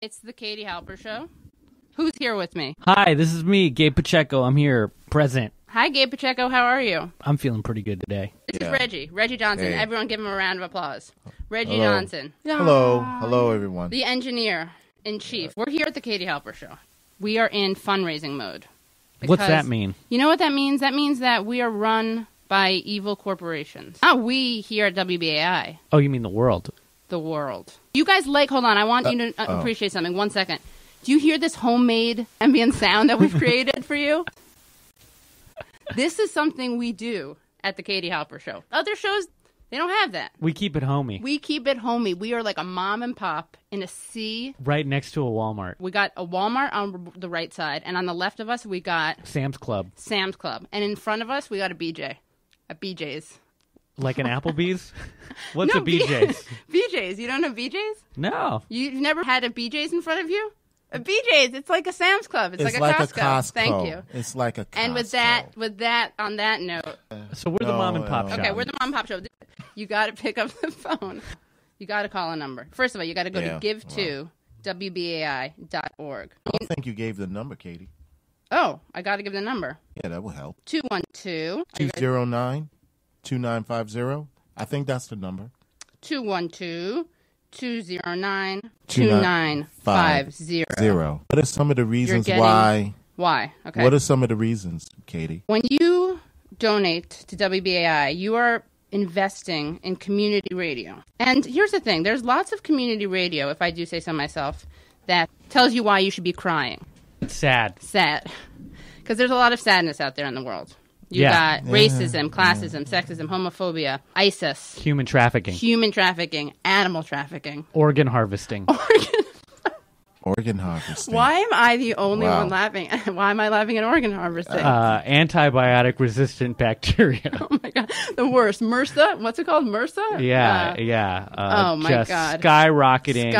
It's the Katie Halper Show. Who's here with me? Hi, this is me, Gabe Pacheco. I'm here, present. Hi, Gabe Pacheco. How are you? I'm feeling pretty good today. This is Reggie Johnson. Hey. Everyone give him a round of applause. Reggie Hello. Johnson. Hello, everyone. The engineer-in-chief. We're here at the Katie Halper Show. We are in fundraising mode. What's that mean? You know what that means? That means that we are run by evil corporations. Not we here at WBAI. Oh, you mean the world? The world. You guys hold on, I want you to appreciate something. 1 second. Do you hear this homemade ambient sound that we've created for you? This is something we do at the Katie Halper Show. Other shows, they don't have that. We keep it homey. We keep it homey. We are like a mom and pop in a sea. Right next to a Walmart. We got a Walmart on the right side, and on the left of us, we got Sam's Club. And in front of us, we got a BJ. A BJ's. Like an Applebee's? What's No, a BJ's? BJ's. You don't know BJ's? No. You've never had a BJ's in front of you? A BJ's. It's like a Sam's Club. It's like a Costco. Thank you. It's like a Costco. And on that note. So we're the mom and pop shop. Okay, we're the mom and pop show. You got to pick up the phone. You got to call a number. First of all, you got to go to give2wbai.org. I don't think you gave the number, Katie. Oh, I got to give the number. Yeah, that will help. 212. 209-2950. I think that's the number. 212-209-2950. What are some of the reasons why? Why? Okay. What are some of the reasons, Katie? When you donate to WBAI, you are investing in community radio. And here's the thing. There's lots of community radio, if I do say so myself, that tells you why you should be crying. It's sad. Sad. Because there's a lot of sadness out there in the world. You got racism, classism, sexism, homophobia, ISIS. Human trafficking. Animal trafficking. Organ harvesting. Organ harvesting. Why am I the only one laughing? Why am I laughing at organ harvesting? Antibiotic-resistant bacteria. Oh, my God. The worst. MRSA? What's it called? MRSA? Yeah. Oh, my God. Skyrocketing.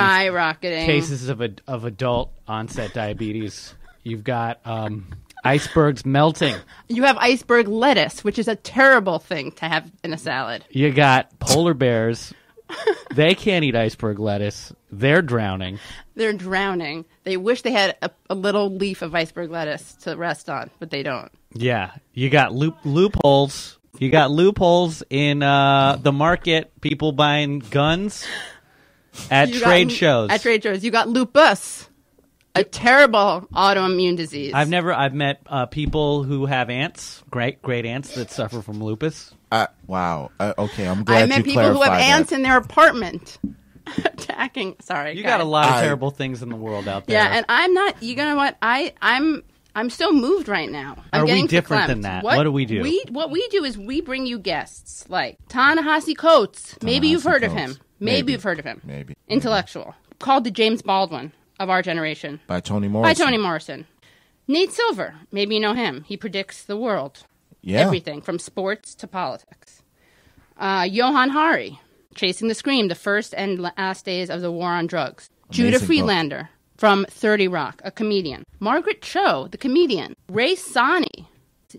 Cases of adult onset diabetes. You've got icebergs melting. You have iceberg lettuce, which is a terrible thing to have in a salad. You got polar bears. They can't eat iceberg lettuce. They're drowning. They wish they had a little leaf of iceberg lettuce to rest on, but they don't. Yeah. You got loopholes. You got loopholes in the market. People buying guns at trade shows. At trade shows. You got lupus. A terrible autoimmune disease. I've met people who have ants, great ants that suffer from lupus. Wow. Okay, I'm glad you clarified that. I met people who have ants in their apartment attacking. Sorry, you got a lot of terrible things in the world out there. Yeah, and I'm not. You know what? I'm so moved right now. Are we different than that? What do we do? What we do is we bring you guests like Ta-Nehisi Coates. Maybe you've heard of him. Maybe you've heard of him. Maybe. Intellectual. Called the James Baldwin of our generation. By Toni Morrison. Nate Silver. Maybe you know him. He predicts the world. Yeah. Everything from sports to politics. Johan Hari. Chasing the Scream, the first and last days of the war on drugs. Judah Friedlander from 30 Rock, a comedian. Margaret Cho, the comedian. Ray Sani.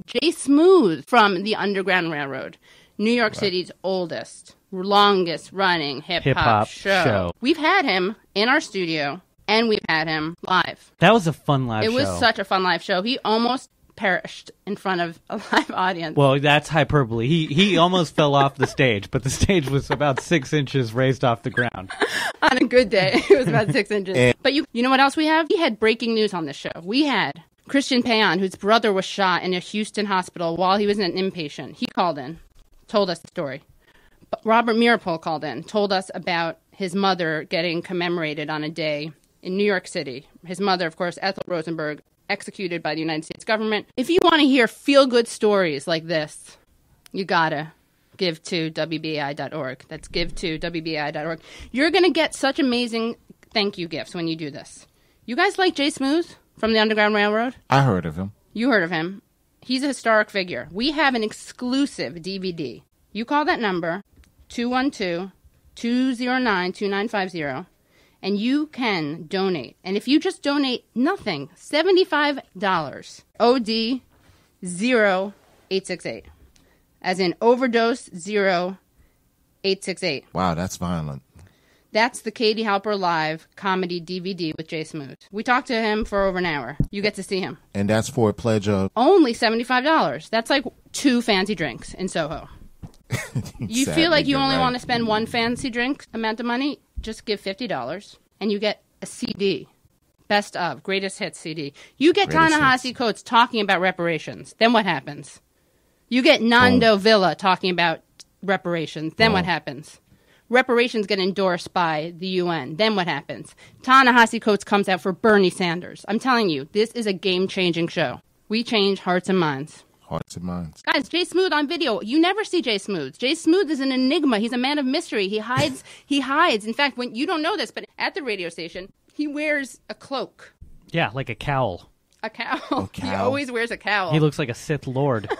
Jay Smooth from the Underground Railroad. New York City's oldest, longest running hip-hop show. We've had him in our studio, and we've had him live. That was a fun live show. It was such a fun live show. He almost perished in front of a live audience. Well, that's hyperbole. He almost fell off the stage, but the stage was about 6 inches raised off the ground. On a good day, it was about 6 inches. But you know what else we have? We had breaking news on this show. We had Christian Payan, whose brother was shot in a Houston hospital while he was an inpatient. He called in, told us the story. Robert Mirapol called in, told us about his mother getting commemorated on a day in New York City. His mother, of course, Ethel Rosenberg, executed by the United States government. If you want to hear feel-good stories like this, you gotta give to WBAI.org. That's give to WBAI.org. You're going to get such amazing thank you gifts when you do this. You guys like Jay Smooth from the Underground Railroad? I heard of him. You heard of him. He's a historic figure. We have an exclusive DVD. You call that number, 212-209-2950, and you can donate. And if you just donate nothing, $75, OD 0868, as in overdose 0868. Wow, that's violent. That's the Katie Halper Live comedy DVD with Jay Smoot. We talked to him for over an hour. You get to see him. And that's for a pledge of? Only $75. That's like 2 fancy drinks in Soho. You feel like you only want to spend 1 fancy drink amount of money? Just give $50 and you get a CD. Best of, greatest hits CD. You get Ta-Nehisi Coates talking about reparations. Then what happens? You get Nando Villa talking about reparations. Then what happens? Reparations get endorsed by the UN. Then what happens? Ta-Nehisi Coates comes out for Bernie Sanders. I'm telling you, this is a game-changing show. We change hearts and minds. Hearts and minds. Guys, Jay Smoot on video. You never see Jay Smoot. Jay Smoot is an enigma. He's a man of mystery. He hides. He hides. In fact, when you don't know this, but at the radio station, he wears a cloak. Yeah, like a cowl. A cowl. He always wears a cowl. He looks like a Sith Lord.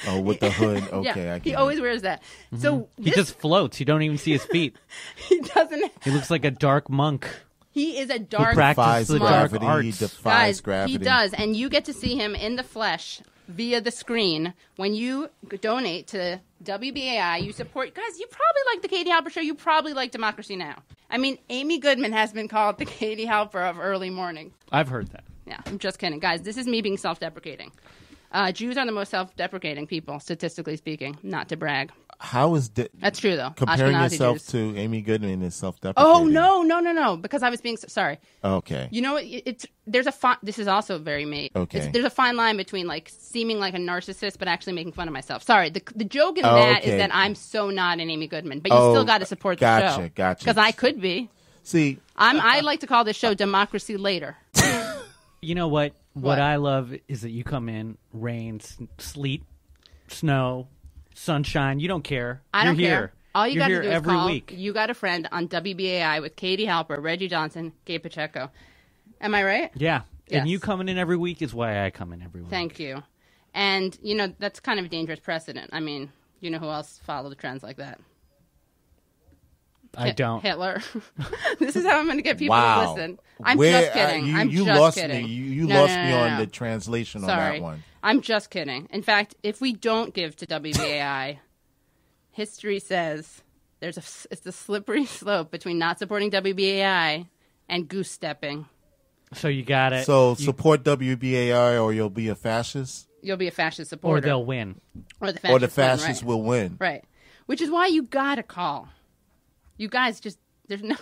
Oh, with the hood. Okay, yeah, he always wears that. Mm-hmm. So he just floats. You don't even see his feet. He doesn't. He looks like a dark monk. He is a dark who practices the dark arts. He defies Guys, gravity. He does, and you get to see him in the flesh via the screen when you donate to WBAI. You support. Guys, you probably like the Katie Halper Show. You probably like Democracy Now! I mean, Amy Goodman has been called the Katie Halper of early morning. I've heard that. Yeah, I'm just kidding. Guys, this is me being self-deprecating. Jews are the most self-deprecating people, statistically speaking, not to brag. How is that's true, though. Comparing Ashkenazi yourself Jews. to Amy Goodman is self-deprecating. Oh, no, because I was being... Sorry. Okay. You know what? There's a... This is also very me. Okay. There's a fine line between, like, seeming like a narcissist but actually making fun of myself. Sorry. The joke in that is that I'm so not an Amy Goodman, but you still got to support the show. Gotcha. Because I could be. See... I like to call this show Democracy Later. You know what? What I love is that you come in, rain, sleet, snow, sunshine. You don't care. I don't care. Here. All you got to do is every call. Week. You Got a Friend on WBAI with Katie Halper, Reggie Johnson, Gabe Pacheco. Am I right? Yeah. Yes. And you coming in every week is why I come in every week. Thank you. And, you know, that's kind of a dangerous precedent. I mean, you know who else followed trends like that? I don't. Hitler. This is how I'm going to get people to listen. I'm just kidding. You lost me. You lost me on the translation on that one. I'm just kidding. In fact, if we don't give to WBAI, history says it's a slippery slope between not supporting WBAI and goose stepping. So you got it. So support WBAI or you'll be a fascist? You'll be a fascist supporter. Or they'll win. Or the fascists will win. Right. Which is why you got to call. You guys just, there's no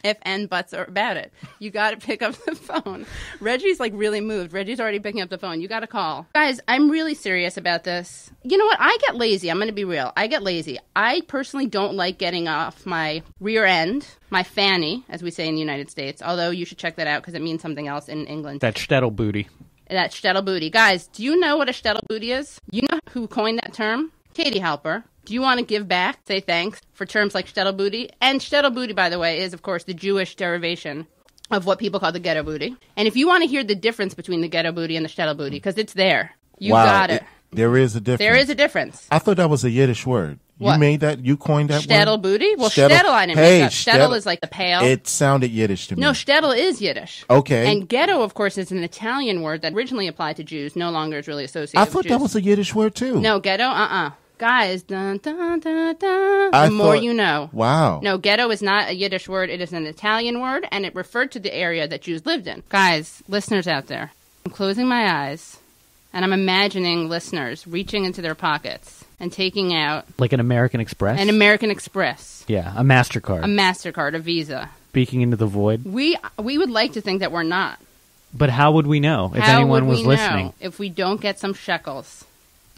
if and buts about it. You got to pick up the phone. Reggie's like really moved. Reggie's already picking up the phone. You got to call. Guys, I'm really serious about this. You know what? I get lazy. I'm going to be real. I get lazy. I personally don't like getting off my rear end, my fanny, as we say in the United States, although you should check that out because it means something else in England. That shtetl booty. That shtetl booty. Guys, do you know what a shtetl booty is? You know who coined that term? Katie Halper. Do you want to give back, say thanks, for terms like shtetl booty? And shtetl booty, by the way, is, of course, the Jewish derivation of what people call the ghetto booty. And if you want to hear the difference between the ghetto booty and the shtetl booty, because it's there, you got it. There is a difference. There is a difference. I thought that was a Yiddish word. What? You made that? You coined that shtetl word? Booty? Well, shtetl I didn't make up. Shtetl is like the pale. It sounded Yiddish to me. No, shtetl is Yiddish. Okay. And ghetto, of course, is an Italian word that originally applied to Jews, no longer is really associated with Jews. I thought that was a Yiddish word, too. No, ghetto, Guys, dun, dun, dun, dun. The more you know. Wow. No, ghetto is not a Yiddish word. It is an Italian word, and it referred to the area that Jews lived in. Guys, listeners out there, I'm closing my eyes, and I'm imagining listeners reaching into their pockets and taking out... Like an American Express? An American Express. Yeah, a MasterCard. A MasterCard, a Visa. Speaking into the void. We would like to think that we're not. But how would we know if anyone was listening? How would we know if we don't get some shekels?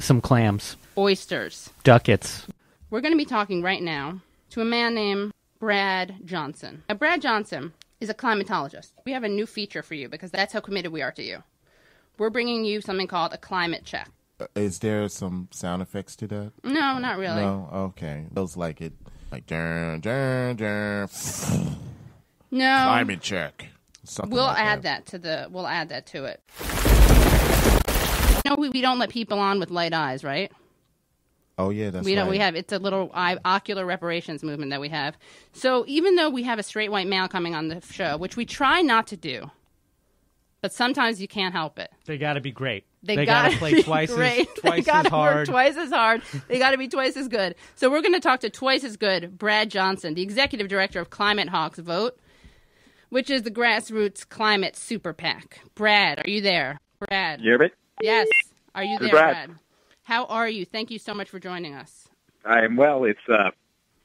Some clams. Oysters. Ducats. We're going to be talking right now to a man named Brad Johnson. Now, Brad Johnson is a climatologist. We have a new feature for you because that's how committed we are to you. We're bringing you something called a climate check. Is there some sound effects to that? No, not really. No? Okay. Feels like it. Like, dun, dun, dun. No. Climate check. Something We'll like add that to it. No, we don't let people on with light eyes, right? Oh, yeah, that's we don't. right. We have, it's a little ocular reparations movement that we have. So even though we have a straight white male coming on the show, which we try not to do, But sometimes you can't help it. They got to be great. They got to play twice as hard. Work twice as hard. They got to be twice as good. So we're going to talk to twice as good Brad Johnson, the executive director of Climate Hawks Vote, which is the grassroots climate super PAC. Brad, are you there? Brad. You hear me? Yes. Are you there, Brad? How are you? Thank you so much for joining us. I am well. It's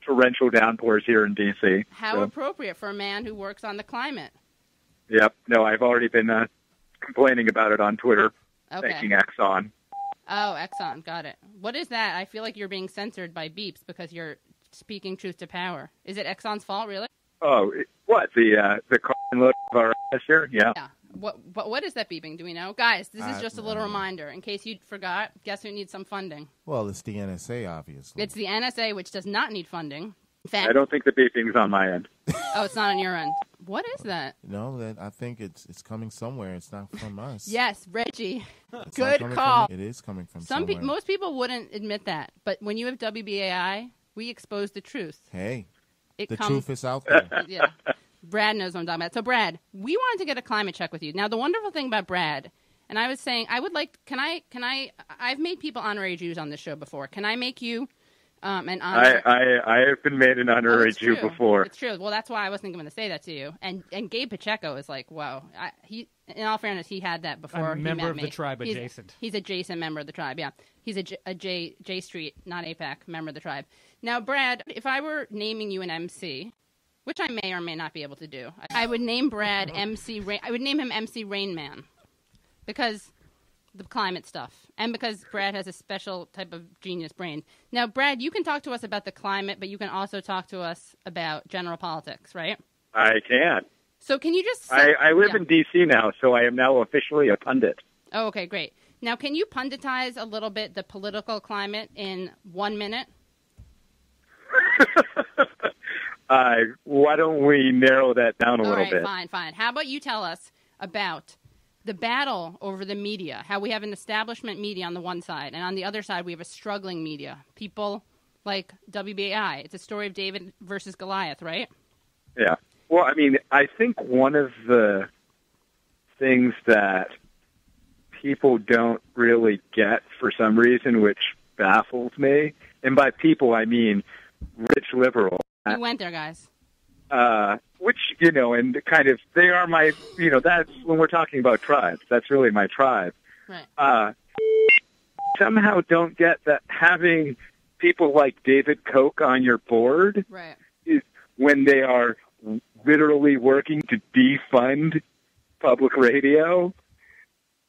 torrential downpours here in D.C. How appropriate for a man who works on the climate. Yep. No, I've already been complaining about it on Twitter. Okay. Thanking Exxon. Oh, Exxon. Got it. What is that? I feel like you're being censored by beeps because you're speaking truth to power. Is it Exxon's fault, really? Oh, what? The carbon load of our atmosphere? Yeah. Yeah. What is that beeping? Do we know? Guys, this is just a little reminder. In case you forgot, guess who needs some funding? Well, it's the NSA, obviously. It's the NSA, which does not need funding. In fact, I don't think the beeping's on my end. Oh, it's not on your end. What is that? No, I think it's coming somewhere. It's not from us. Yes, Reggie. It's Good call. It is coming from somewhere. Most people wouldn't admit that, but when you have WBAI, we expose the truth. Hey, the truth is out there. Yeah. Brad knows what I'm talking about. So, Brad, we wanted to get a climate check with you. Now, the wonderful thing about Brad, and I was saying, I've made people honorary Jews on this show before. Can I make you an honorary? I have been made an honorary Jew before. It's true. Well, that's why I wasn't going to say that to you. And Gabe Pacheco is like, whoa. In all fairness, he had that before. A member of the tribe adjacent. He's adjacent member of the tribe, yeah. He's a J Street, not APAC, member of the tribe. Now, Brad, if I were naming you an MC, which I may or may not be able to do, I would name Brad MC Rain. I would name him MC Rain Man because the climate stuff and because Brad has a special type of genius brain. Now, Brad, you can talk to us about the climate, but you can also talk to us about general politics, right? I can. So can you just... I live in D.C. now, so I am now officially a pundit. Oh, okay, great. Now, can you punditize a little bit the political climate in 1 minute? Why don't we narrow that down a little bit? Fine. How about you tell us about the battle over the media, how we have an establishment media on the one side, and on the other side we have a struggling media, people like WBAI. It's a story of David versus Goliath, right? Yeah. Well, I mean, I think one of the things that people don't really get for some reason, which baffles me, and by people I mean rich liberals. You went there, guys. Which, and kind of, they are my, that's when we're talking about tribes. That's really my tribe. Right. Somehow don't get that having people like David Koch on your board is when they are literally working to defund public radio,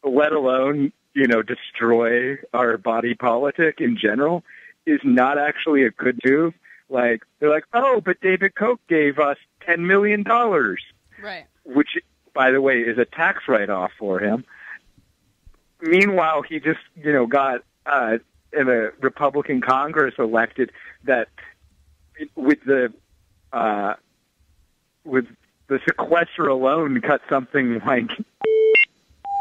let alone, destroy our body politic in general, is not actually a good move. Like, they're like, oh, but David Koch gave us $10 million. Right. Which, by the way, is a tax write-off for him. Meanwhile, he just, got in a Republican Congress elected that with the sequester alone cut something like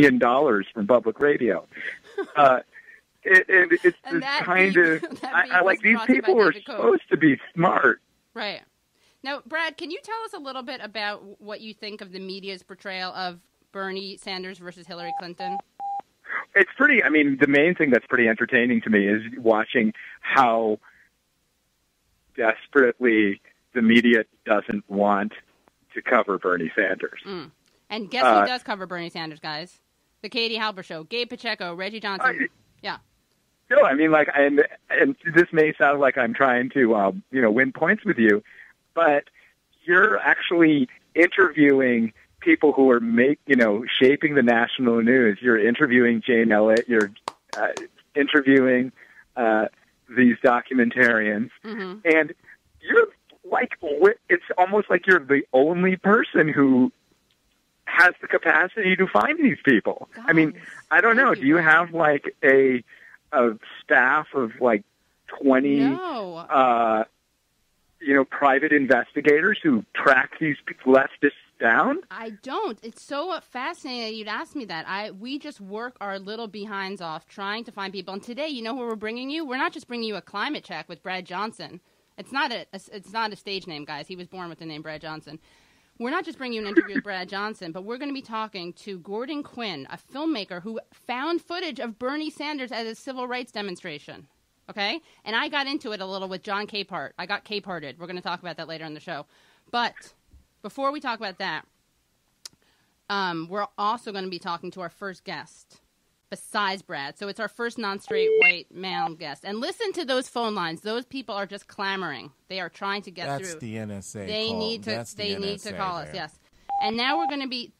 $1 million from public radio. It's and this kind of, I like, these people are supposed to be smart. Right. Now, Brad, can you tell us a little bit about what you think of the media's portrayal of Bernie Sanders versus Hillary Clinton? It's pretty, the main thing that's pretty entertaining to me is watching how desperately the media doesn't want to cover Bernie Sanders. Mm. And guess who does cover Bernie Sanders, guys? The Katie Halper Show, Gabe Pacheco, Reggie Johnson. Yeah. No, and this may sound like I'm trying to, win points with you, but you're actually interviewing people who are shaping the national news. You're interviewing Jane Elliott. You're interviewing these documentarians, and you're like, it's almost like you're the only person who has the capacity to find these people. God, I don't know. Do you have like a staff of like 20 private investigators who track these leftists down? I don't. It's so fascinating that you'd ask me that. We just work our little behinds off trying to find people. And today, you know who we're bringing you? We're not just bringing you a climate check with Brad Johnson. It's not a stage name, guys. He was born with the name Brad Johnson. we're not just bringing you an interview with Brad Johnson, but we're going to be talking to Gordon Quinn, a filmmaker who found footage of Bernie Sanders at a civil rights demonstration. Okay? And I got into it a little with John Capehart. I got Capeharted. We're going to talk about that later in the show. But before we talk about that, we're also going to be talking to our first guest besides Brad. So it's our first non-straight white male guest. And listen to those phone lines. Those people are just clamoring. They are trying to get through. That's the NSA They call. need to. That's They the need to NSA call us. there. Yes. And now we're going to be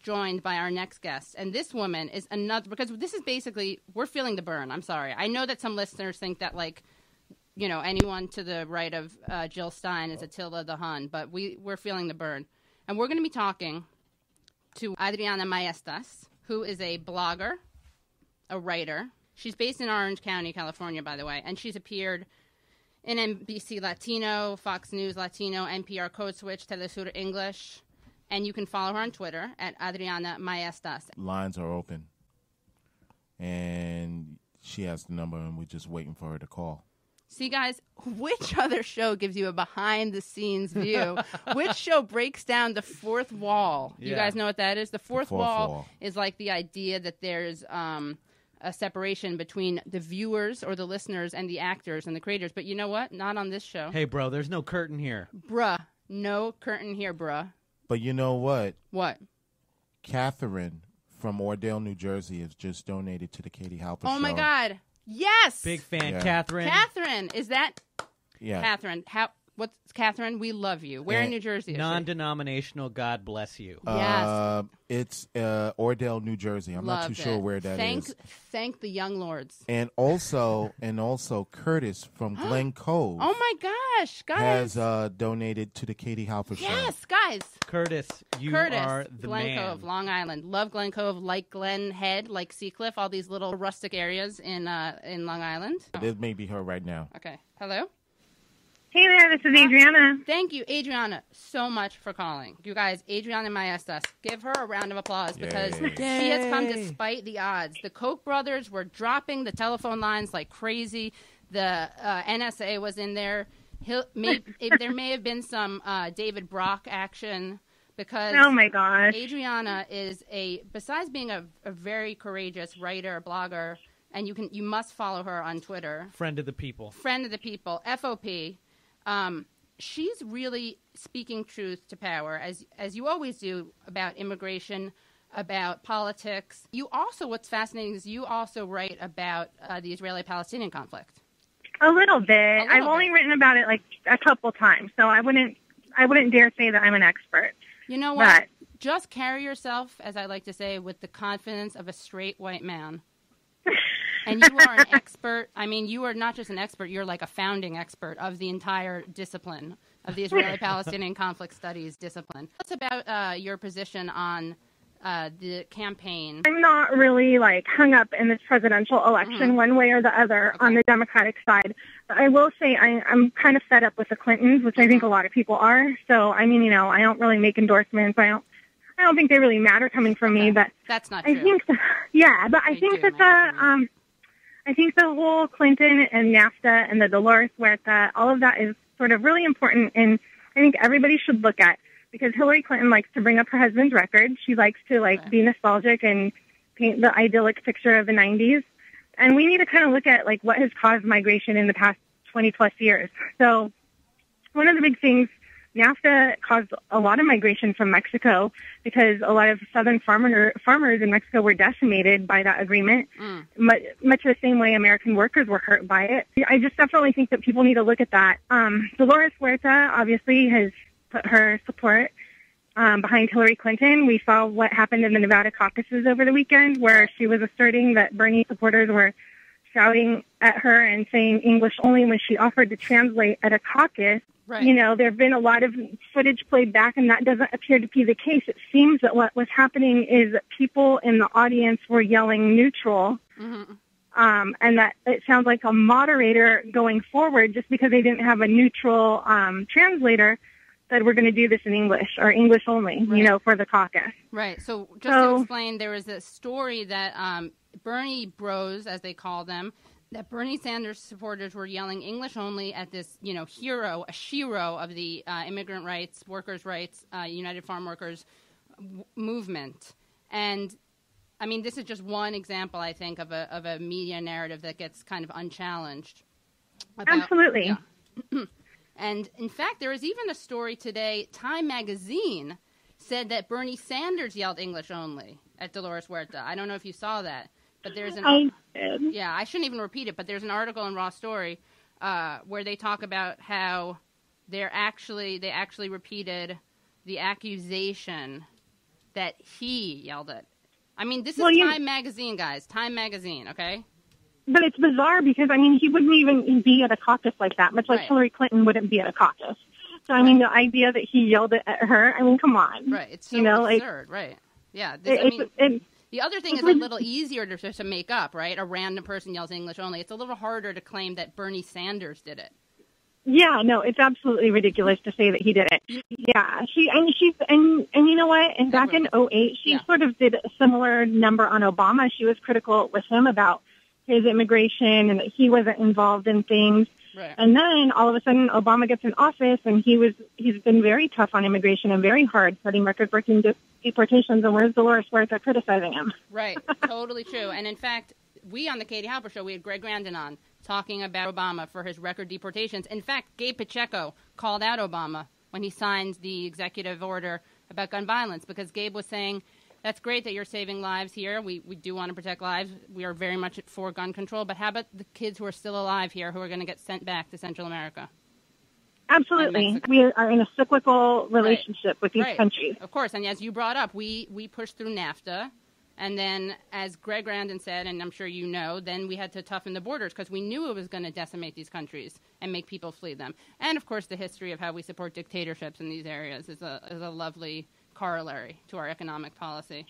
joined by our next guest. And this woman is another, because this is basically, we're feeling the burn. I'm sorry. I know that some listeners think that, like, you know, anyone to the right of Jill Stein is Attila the Hun, but we're feeling the burn. And we're going to be talking to Adriana Maestas, who is a blogger, a writer. She's based in Orange County, California, by the way, and she's appeared in NBC Latino, Fox News Latino, NPR Code Switch, Telesur English, and you can follow her on Twitter at Adriana Maestas. Lines are open, and she has the number, and we're just waiting for her to call. See, guys, which other show gives you a behind-the-scenes view? Which show breaks down the fourth wall? You guys know what that is? The fourth wall is like the idea that there's a separation between the viewers or the listeners and the actors and the creators. But you know what? Not on this show. Hey, bro, there's no curtain here. Bruh. No curtain here, bruh. But you know what? What? Catherine from Ordale, New Jersey, has just donated to the Katie Halper show. Oh, my God. Yes. Big fan, Yeah. Catherine. Catherine. Is that Yeah. Catherine? What's Catherine? We love you. Where in New Jersey is she? Non-denominational, God bless you. Yes. It's Ordale, New Jersey. I'm not too sure where that is. Thank the young lords. And also Curtis from Glen Cove. Oh my gosh, guys! Has donated to the Katie Halper show. Yes, guys. Curtis, you are the Glen man. Cove, Long Island. Love Glen Cove, like Glen Head, like Seacliff. All these little rustic areas in Long Island. This may be her right now. Okay. Hello. Hey there, this is Adriana. Thank you, Adriana, so much for calling. You guys, Adriana Maestas, give her a round of applause because she has come despite the odds. The Koch brothers were dropping the telephone lines like crazy. The NSA was in there. There may have been some David Brock action because oh my gosh, Adriana is besides being a very courageous writer, blogger, and you must follow her on Twitter. Friend of the people, FOP. She's really speaking truth to power, as you always do, about immigration, about politics. You also, what's fascinating is you also write about the Israeli-Palestinian conflict. A little bit. I've only written about it like a couple times, so I wouldn't dare say that I'm an expert. You know what? Just carry yourself, as I like to say, with the confidence of a straight white man. And you are an expert. I mean, you are not just an expert. You're like a founding expert of the entire discipline of the Israeli-Palestinian conflict studies discipline. What's about your position on the campaign? I'm not really like hung up in this presidential election one way or the other on the Democratic side. But I will say I'm kind of fed up with the Clintons, which I think a lot of people are. So, I mean, I don't really make endorsements. I don't think they really matter coming from me, but that's not true. I think, I think the whole Clinton and NAFTA and the Dolores Huerta, all of that is sort of really important, and I think everybody should look at, because Hillary Clinton likes to bring up her husband's record. She likes to be nostalgic and paint the idyllic picture of the 90s, and we need to kind of look at what has caused migration in the past 20 plus years. So one of the big things, NAFTA caused a lot of migration from Mexico because a lot of southern farmers in Mexico were decimated by that agreement, much the same way American workers were hurt by it. I just definitely think that people need to look at that. Dolores Huerta obviously has put her support behind Hillary Clinton. We saw what happened in the Nevada caucuses over the weekend, where she was asserting that Bernie supporters were shouting at her and saying English only when she offered to translate at a caucus. Right. There have been a lot of footage played back, and that doesn't appear to be the case. It seems that what was happening is that people in the audience were yelling neutral, and that it sounds like a moderator going forward, just because they didn't have a neutral translator, said we're going to do this in English or English only, for the caucus. Right. So just to explain, there was a story that Bernie bros, as they call them, that Bernie Sanders supporters were yelling English only at this, hero, a shero of the immigrant rights, workers' rights, United Farm Workers movement. And, I mean, this is just one example, I think, of a media narrative that gets kind of unchallenged. Absolutely. Yeah. And, in fact, there is even a story today, Time Magazine said that Bernie Sanders yelled English only at Dolores Huerta. I don't know if you saw that. But there's I shouldn't even repeat it, but there's an article in Raw Story where they talk about how they actually repeated the accusation that he yelled it. I mean, this is Time Magazine, guys. Time Magazine, okay? But it's bizarre because, I mean, he wouldn't even be at a caucus like that, much like Hillary Clinton wouldn't be at a caucus. So, I mean, the idea that he yelled it at her, I mean, come on. Right. It's so absurd, right. Yeah. The other thing is a little easier to make up, right? A random person yells English only. It's a little harder to claim that Bernie Sanders did it. Yeah, no, it's absolutely ridiculous to say that he did it. Yeah, and you know what? And back in 2008, she sort of did a similar number on Obama. She was critical with him about his immigration and that he wasn't involved in things. Right. And then all of a sudden, Obama gets in office, and he's been very tough on immigration and very hard, setting record-breaking deportations. And where's Dolores Huerta criticizing him? Right, totally true. And in fact, we on the Katie Halper Show, we had Greg Grandin on talking about Obama for his record deportations. In fact, Gabe Pacheco called out Obama when he signed the executive order about gun violence because Gabe was saying, that's great that you're saving lives here. We do want to protect lives. We are very much for gun control. But how about the kids who are still alive here who are going to get sent back to Central America? Absolutely. We are in a cyclical relationship with these countries. Of course. And as you brought up, we pushed through NAFTA. And then, as Greg Grandin said, and I'm sure you know, then we had to toughen the borders because we knew it was going to decimate these countries and make people flee them. And, of course, the history of how we support dictatorships in these areas is a lovely corollary to our economic policy.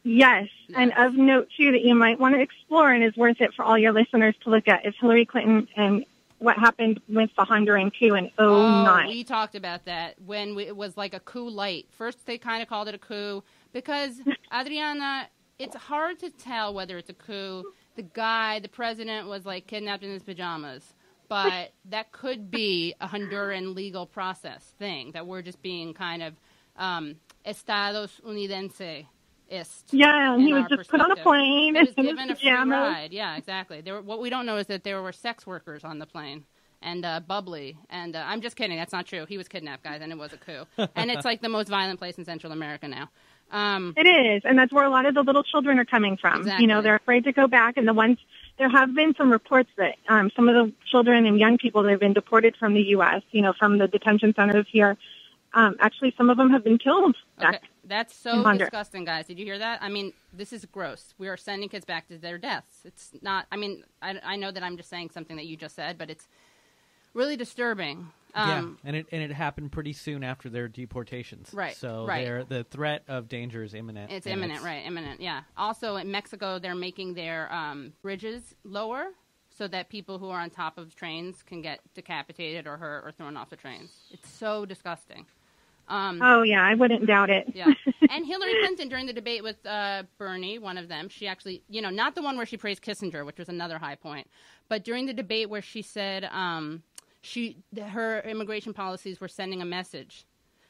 Yes, and of note, too, that you might want to explore and is worth it for all your listeners to look at is Hillary Clinton and what happened with the Honduran coup in 2009. Oh, we talked about that when it was like a coup light. First, they kind of called it a coup because, Adriana, it's hard to tell whether it's a coup. The president was like kidnapped in his pajamas. But that could be a Honduran legal process thing, that we're just being kind of Estados Unidense-ist. Yeah, and he was just put on a plane. He was given a free ride. Yeah, exactly. What we don't know is that there were sex workers on the plane and bubbly. And I'm just kidding. That's not true. He was kidnapped, guys, and it was a coup. And it's like the most violent place in Central America now. It is, and that's where a lot of the little children are coming from. Exactly. You know, they're afraid to go back, and there have been some reports that some of the children and young people that have been deported from the U.S., from the detention centers here, actually some of them have been killed. Okay. That's so disgusting, guys. Did you hear that? I mean, this is gross. We are sending kids back to their deaths. It's not, I mean, I know that I'm just saying something that you just said, but it's really disturbing. And it happened pretty soon after their deportations. Right. So the threat of danger is imminent. It's imminent, imminent, yeah. Also, in Mexico, they're making their bridges lower so that people who are on top of trains can get decapitated or hurt or thrown off the trains. It's so disgusting. I wouldn't doubt it. Yeah. And Hillary Clinton, during the debate with Bernie, one of them, she actually, not the one where she praised Kissinger, which was another high point, but during the debate where she said her immigration policies were sending a message.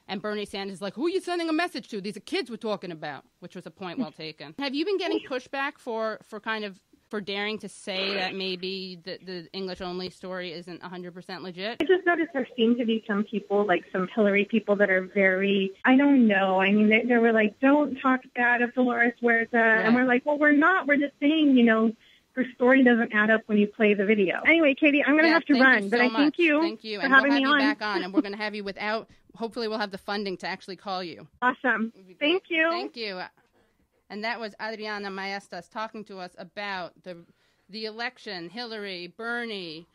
And Bernie Sanders is like, who are you sending a message to? These are kids we're talking about, which was a point well taken. Have you been getting pushback for daring to say that maybe the English-only story isn't 100% legit? I just noticed there seem to be some people, like some Hillary people, that are very, I don't know. I mean, they were like, don't talk bad of Dolores Huerta. Yeah. And we're like, well, we're not. We're just saying, her story doesn't add up when you play the video. Anyway, Katie, I'm going to have to run, but I thank you for having me on. We'll have you back on, and we're going to have you hopefully we'll have the funding to actually call you. Awesome. Thank you. Thank you. And that was Adriana Maestas talking to us about the election, Hillary, Bernie,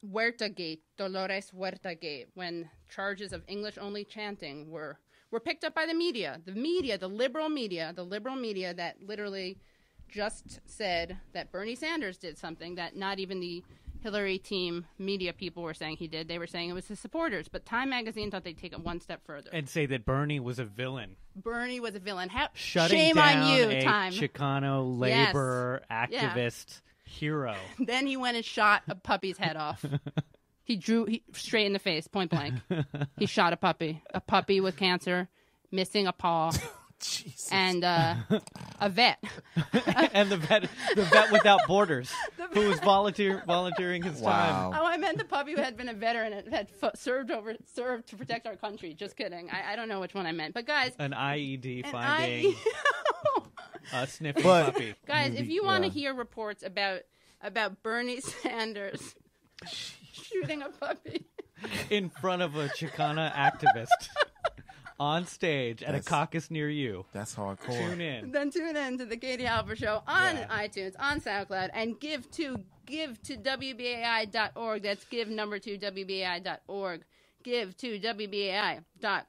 HuertaGate, DoloresHuertaGate, when charges of English-only chanting were picked up by the media, the liberal media that literally just said that Bernie Sanders did something that not even the Hillary team media people were saying he did. They were saying it was his supporters. But Time Magazine thought they'd take it one step further. And say that Bernie was a villain. Bernie was a villain. Shutting Shame down on you, a Time. Chicano labor activist. Yeah. Hero. Then he went and shot a puppy's head off. He straight in the face, point blank. He shot a puppy with cancer, missing a paw. Jesus. And a vet. And the vet without borders, who was volunteering his time. Oh, I meant the puppy who had been a veteran and had served to protect our country. Just kidding. I don't know which one I meant. But guys, an IED finding a sniffing puppy. Guys, if you want to hear reports about Bernie Sanders shooting a puppy in front of a Chicana activist. On stage at a caucus near you. That's hardcore. Tune in. Then tune in to the Katie Halper Show on iTunes, on SoundCloud, and give to WBAI.org. That's give number 2 WBAI.org. Give to WBAI.org.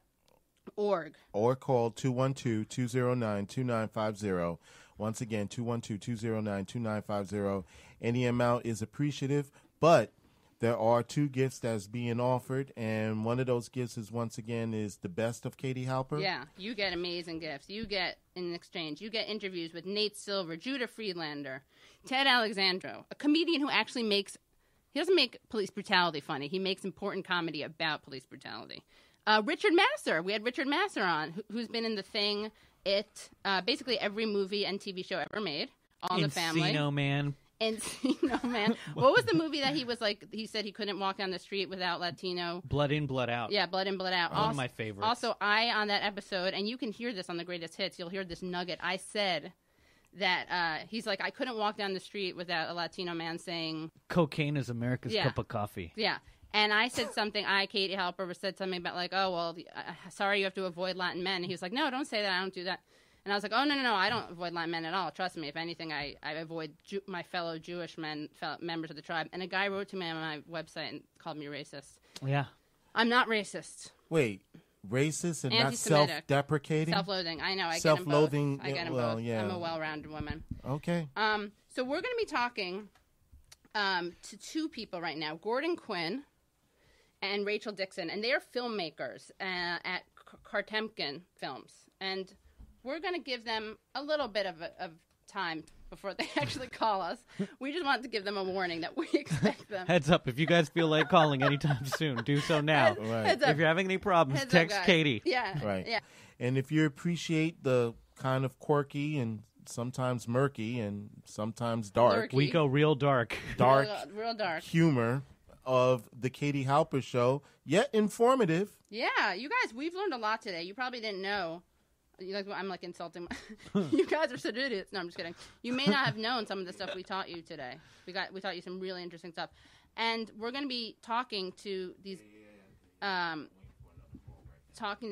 Or call 212-209-2950. Once again, 212-209-2950. Any amount is appreciative, but there are 2 gifts that's being offered, and one of those gifts is, once again, is the best of Katie Halper. Yeah, you get amazing gifts. You get, in exchange, you get interviews with Nate Silver, Judah Friedlander, Ted Alexandro, a comedian who actually he doesn't make police brutality funny. He makes important comedy about police brutality. Richard Masur. We had Richard Masur on, who's been in The Thing, basically every movie and TV show ever made. All in the Family. Encino Man. Encino Man. What was the movie that he was like? He said he couldn't walk down the street without Latino. Blood In, Blood Out. Yeah, Blood In, Blood Out. One of my favorites. Also, on that episode, and you can hear this on the Greatest Hits. You'll hear this nugget. I said that he's like, I couldn't walk down the street without a Latino man saying cocaine is America's cup of coffee. Yeah. And I said something. Katie Halper, said something about like, oh well, sorry, you have to avoid Latin men. And he was like, no, don't say that. I don't do that. And I was like, oh, no, I don't avoid Latin men at all. Trust me. If anything, I avoid my fellow Jewish members of the tribe. And a guy wrote to me on my website and called me racist. Yeah. I'm not racist. Wait, racist and not self-deprecating? Self-loathing. I know. I self-loathing. Get them both. Yeah. I'm a well-rounded woman. Okay. So we're going to be talking to 2 people right now, Gordon Quinn and Rachel Dickson. And they are filmmakers at Kartemkin Films. And we're going to give them a little bit of time before they actually call us. We just want to give them a warning that we expect them. Heads up, if you guys feel like calling anytime soon, do so now. Right. If you're having any problems, text Katie. Yeah. Right. Yeah. And if you appreciate the kind of quirky and sometimes murky and sometimes dark. Lurky. We go real dark. Real dark. Humor of the Katie Halper Show, yet informative. Yeah. You guys, we've learned a lot today. You probably didn't know. I'm like insulting. You guys are such idiots. No, I'm just kidding. You may not have known some of the stuff we taught you today. We taught you some really interesting stuff, and we're going to be talking to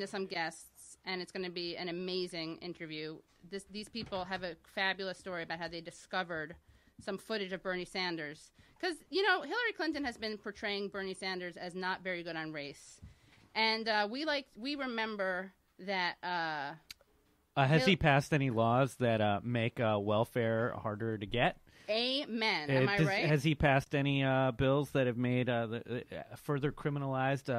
some guests, and it's going to be an amazing interview. These people have a fabulous story about how they discovered some footage of Bernie Sanders, because Hillary Clinton has been portraying Bernie Sanders as not very good on race, and we remember that. Has he passed any laws that make welfare harder to get? Amen. Am I right? Has he passed any bills that have made further criminalized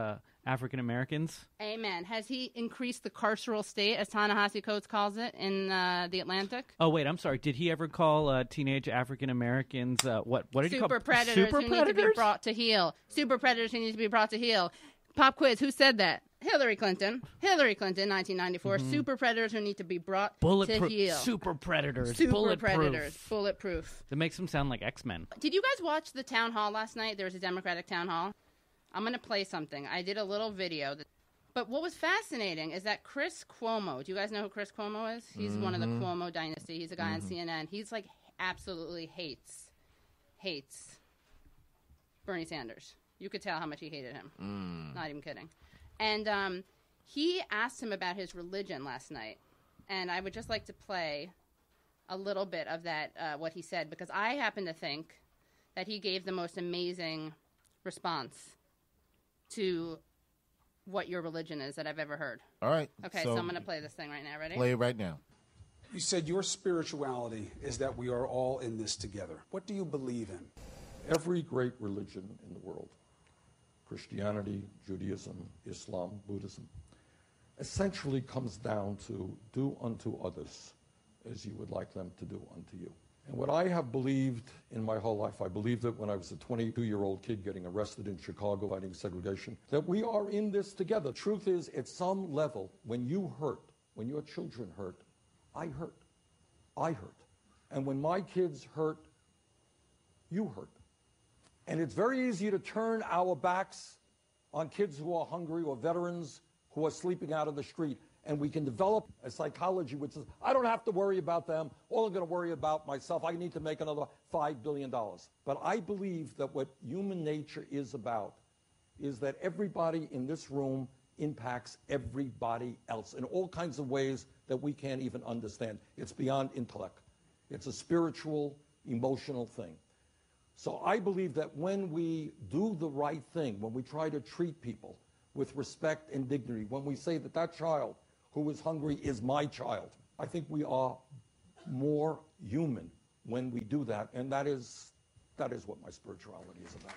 African Americans? Amen. Has he increased the carceral state, as Ta-Nehisi Coates calls it, in the Atlantic? Oh, wait, I'm sorry. Did he ever call teenage African Americans, what did he call super predators who need to be brought to heel? Super predators who need to be brought to heel. Pop quiz, who said that? Hillary Clinton, 1994. Mm-hmm. Super predators who need to be brought to heel. Super predators. Bulletproof. That makes them sound like X-Men. Did you guys watch the town hall last night? There was a Democratic town hall. I'm going to play something. I did a little video. But what was fascinating is that Chris Cuomo, do you guys know who Chris Cuomo is? He's one of the Cuomo dynasty. He's a guy on CNN. He's like absolutely hates Bernie Sanders. You could tell how much he hated him. Not even kidding. And he asked him about his religion last night. And I would just like to play a little bit of that, what he said, because I happen to think that he gave the most amazing response to what your religion is that I've ever heard. All right. Okay, so I'm going to play this thing right now. Ready? Play it right now. You said your spirituality is that we are all in this together. What do you believe in? Every great religion in the world, Christianity, Judaism, Islam, Buddhism, essentially comes down to do unto others as you would like them to do unto you. And what I have believed in my whole life, I believed it when I was a 22-year-old kid getting arrested in Chicago fighting segregation, that we are in this together. Truth is, at some level, when you hurt, when your children hurt, I hurt. I hurt. And when my kids hurt, you hurt. And it's very easy to turn our backs on kids who are hungry or veterans who are sleeping out on the street. And we can develop a psychology which says, I don't have to worry about them. All I'm going to worry about myself. I need to make another $5 billion. But I believe that what human nature is about is that everybody in this room impacts everybody else in all kinds of ways that we can't even understand. It's beyond intellect. It's a spiritual, emotional thing. So I believe that when we do the right thing, when we try to treat people with respect and dignity, when we say that that child who is hungry is my child, I think we are more human when we do that, and that is what my spirituality is about.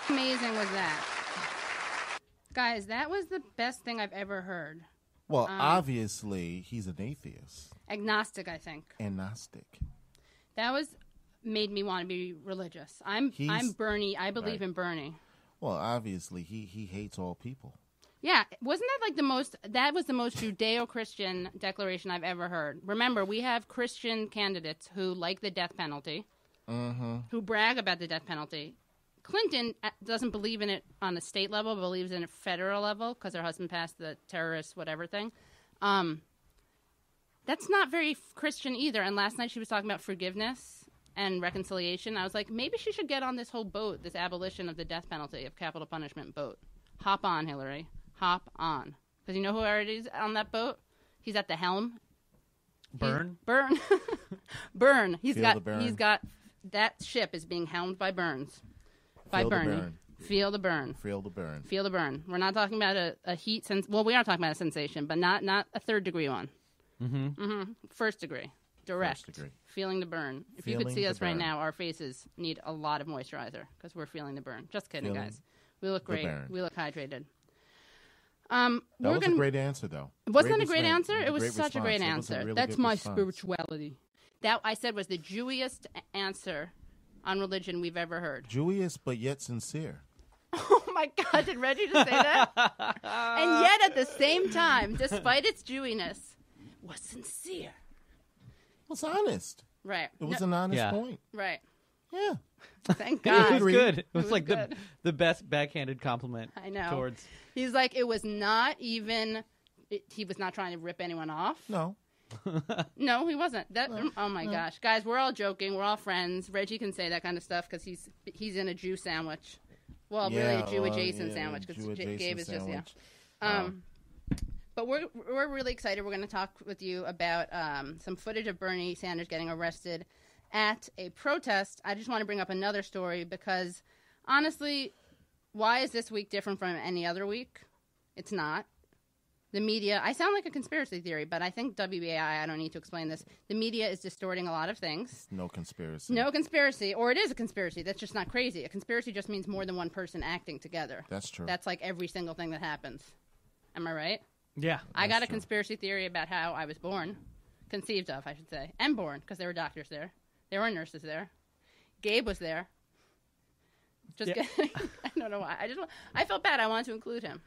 Amazing was that. Guys, that was the best thing I've ever heard. Well, obviously, he's an atheist. Agnostic, I think. Agnostic. That made me want to be religious. I'm Bernie. I believe in Bernie. Well, obviously, he hates all people. Yeah, wasn't that like that was the most Judeo-Christian declaration I've ever heard. Remember, we have Christian candidates who like the death penalty, who brag about the death penalty. Clinton doesn't believe in it on the state level, but believes in it federal level because her husband passed the terrorist whatever thing. That's not very Christian either. And last night she was talking about forgiveness and reconciliation. I was like, maybe she should get on this whole boat, this abolition of the death penalty, of capital punishment boat. Hop on, Hillary. Hop on. Because you know who already is on that boat? He's at the helm. Burn? Burn. Burn. He's got that ship is being helmed by Burns. By Bernie. Feel the burn. Feel the burn. Feel the burn. We're not talking about a heat well, we are talking about a sensation, but not a third degree one. First degree. Direct. First degree. Feeling the burn. If you could see us right now, our faces need a lot of moisturizer because we're feeling the burn. Just kidding, guys. We look great. We look hydrated. That was a great answer, though. Wasn't that a great answer? It was such a great answer. Really That's my spirituality. That, I said, was the Jewiest answer on religion we've ever heard. Jewish, but yet sincere. Oh, my God. Did Reggie just say that? And yet, at the same time, despite its Jewiness, was sincere. It was honest. Right. It was an honest point. Right. Yeah. Thank God. It was good. It was like good. the best backhanded compliment. I know. Towards. He's like, it was not even, he was not trying to rip anyone off. No. No, he wasn't. Oh my gosh. Guys, we're all joking. We're all friends. Reggie can say that kind of stuff because he's in a Jew sandwich. Well, really a Jew adjacent sandwich because Gabe is just, But we're really excited. We're going to talk with you about some footage of Bernie Sanders getting arrested at a protest. I just want to bring up another story because, honestly, why is this week different from any other week? It's not. The media, I sound like a conspiracy theory, but I think WBAI, I don't need to explain this. The media is distorting a lot of things. No conspiracy. No conspiracy. Or it is a conspiracy. That's just not crazy. A conspiracy just means more than one person acting together. That's true. That's like every single thing that happens. Am I right? Yeah. I got a conspiracy theory about how I was born. Conceived of, I should say. And born, because there were doctors there. There were nurses there. Gabe was there. Just kidding. I don't know why. I felt bad. I wanted to include him.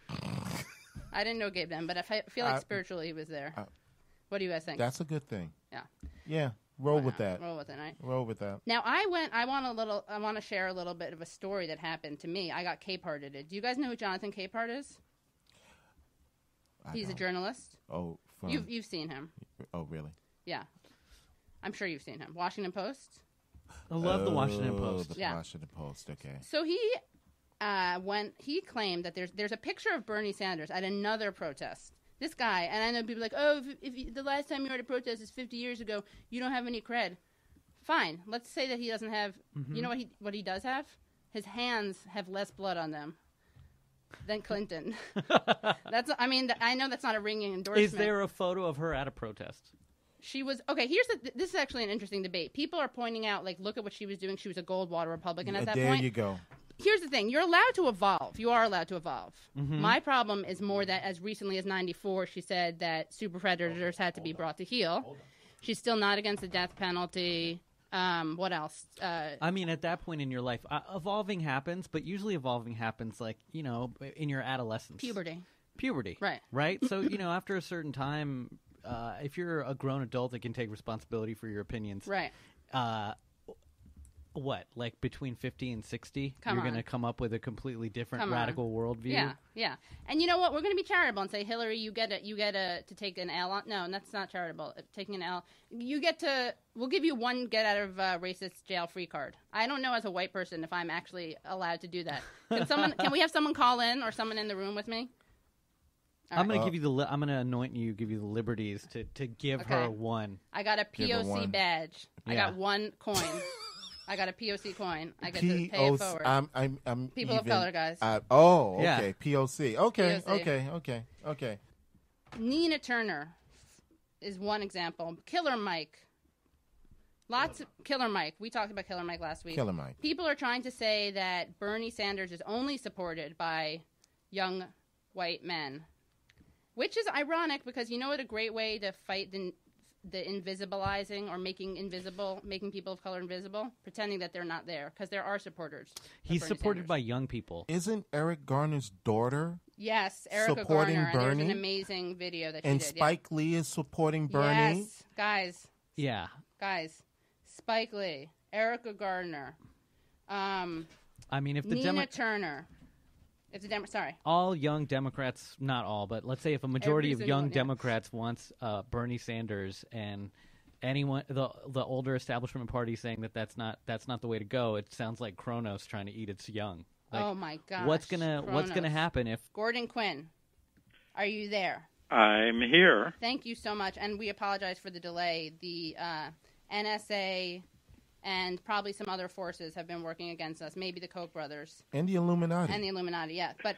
I didn't know Gabe then, but I feel like spiritually he was there. What do you guys think? That's a good thing. Yeah. Yeah. Roll with that. Roll with it, right? Roll with that. Now I want to share a little bit of a story that happened to me. I got Capehart-ed. Do you guys know who Jonathan Capehart is? He's a journalist. Oh, you've seen him. Oh, really? Yeah. I'm sure you've seen him. Washington Post. I love the Washington Post. The Washington Post. Okay. So when he claimed that there's a picture of Bernie Sanders at another protest. This guy, and I know people are like, oh, if the last time you were at a protest is 50 years ago, you don't have any cred. Fine. Let's say that he doesn't have. You know what he does have? His hands have less blood on them than Clinton. I know that's not a ringing endorsement. Is there a photo of her at a protest? She was okay. This is actually an interesting debate. People are pointing out, like, look at what she was doing. She was a Goldwater Republican at that point. There you go. Here's the thing. You're allowed to evolve. You are allowed to evolve. My problem is more that as recently as 94, she said that super predators had to be brought to heel. She's still not against the death penalty. What else? I mean, at that point in your life, evolving happens, but usually evolving happens like, in your adolescence. Puberty. Right? So, after a certain time, if you're a grown adult that can take responsibility for your opinions. Right. What, like between 50 and 60, you're going to come up with a completely different radical worldview? Yeah. And you know what? We're going to be charitable and say, Hillary, you get to take an L on. No, that's not charitable. Taking an L, we'll give you one get out of racist jail free card. I don't know as a white person if I'm actually allowed to do that. Can we have someone call in or someone in the room with me? I'm going to give you I'm going to anoint you, give you the liberties to give her one. I got a POC badge. Yeah. I got one coin. I got a POC coin. I get to pay it forward. I'm people of color, guys. Okay. Yeah. POC. Okay. Nina Turner is one example. Killer Mike. Killer Mike. We talked about Killer Mike last week. Killer Mike. People are trying to say that Bernie Sanders is only supported by young white men, which is ironic because you know what a great way to fight the invisibilizing or making people of color invisible, pretending that they're not there, because there are supporters. He's supported by young people. Isn't Eric Garner's daughter? Yes, Erica Garner. And there's an amazing video that she did. And Spike Lee is supporting Bernie. Yes, guys. Yeah, guys. Spike Lee, Erica Gardner. I mean, if the Nina Turner. All young Democrats, not all, but let's say if a majority of young Democrats wants Bernie Sanders and anyone, the older establishment party saying that's not the way to go, it sounds like Kronos trying to eat its young. Like, oh my gosh! What's gonna happen if Gordon Quinn? Are you there? I'm here. Thank you so much, and we apologize for the delay. The NSA. And probably some other forces have been working against us. Maybe the Koch brothers. And the Illuminati. Yeah. But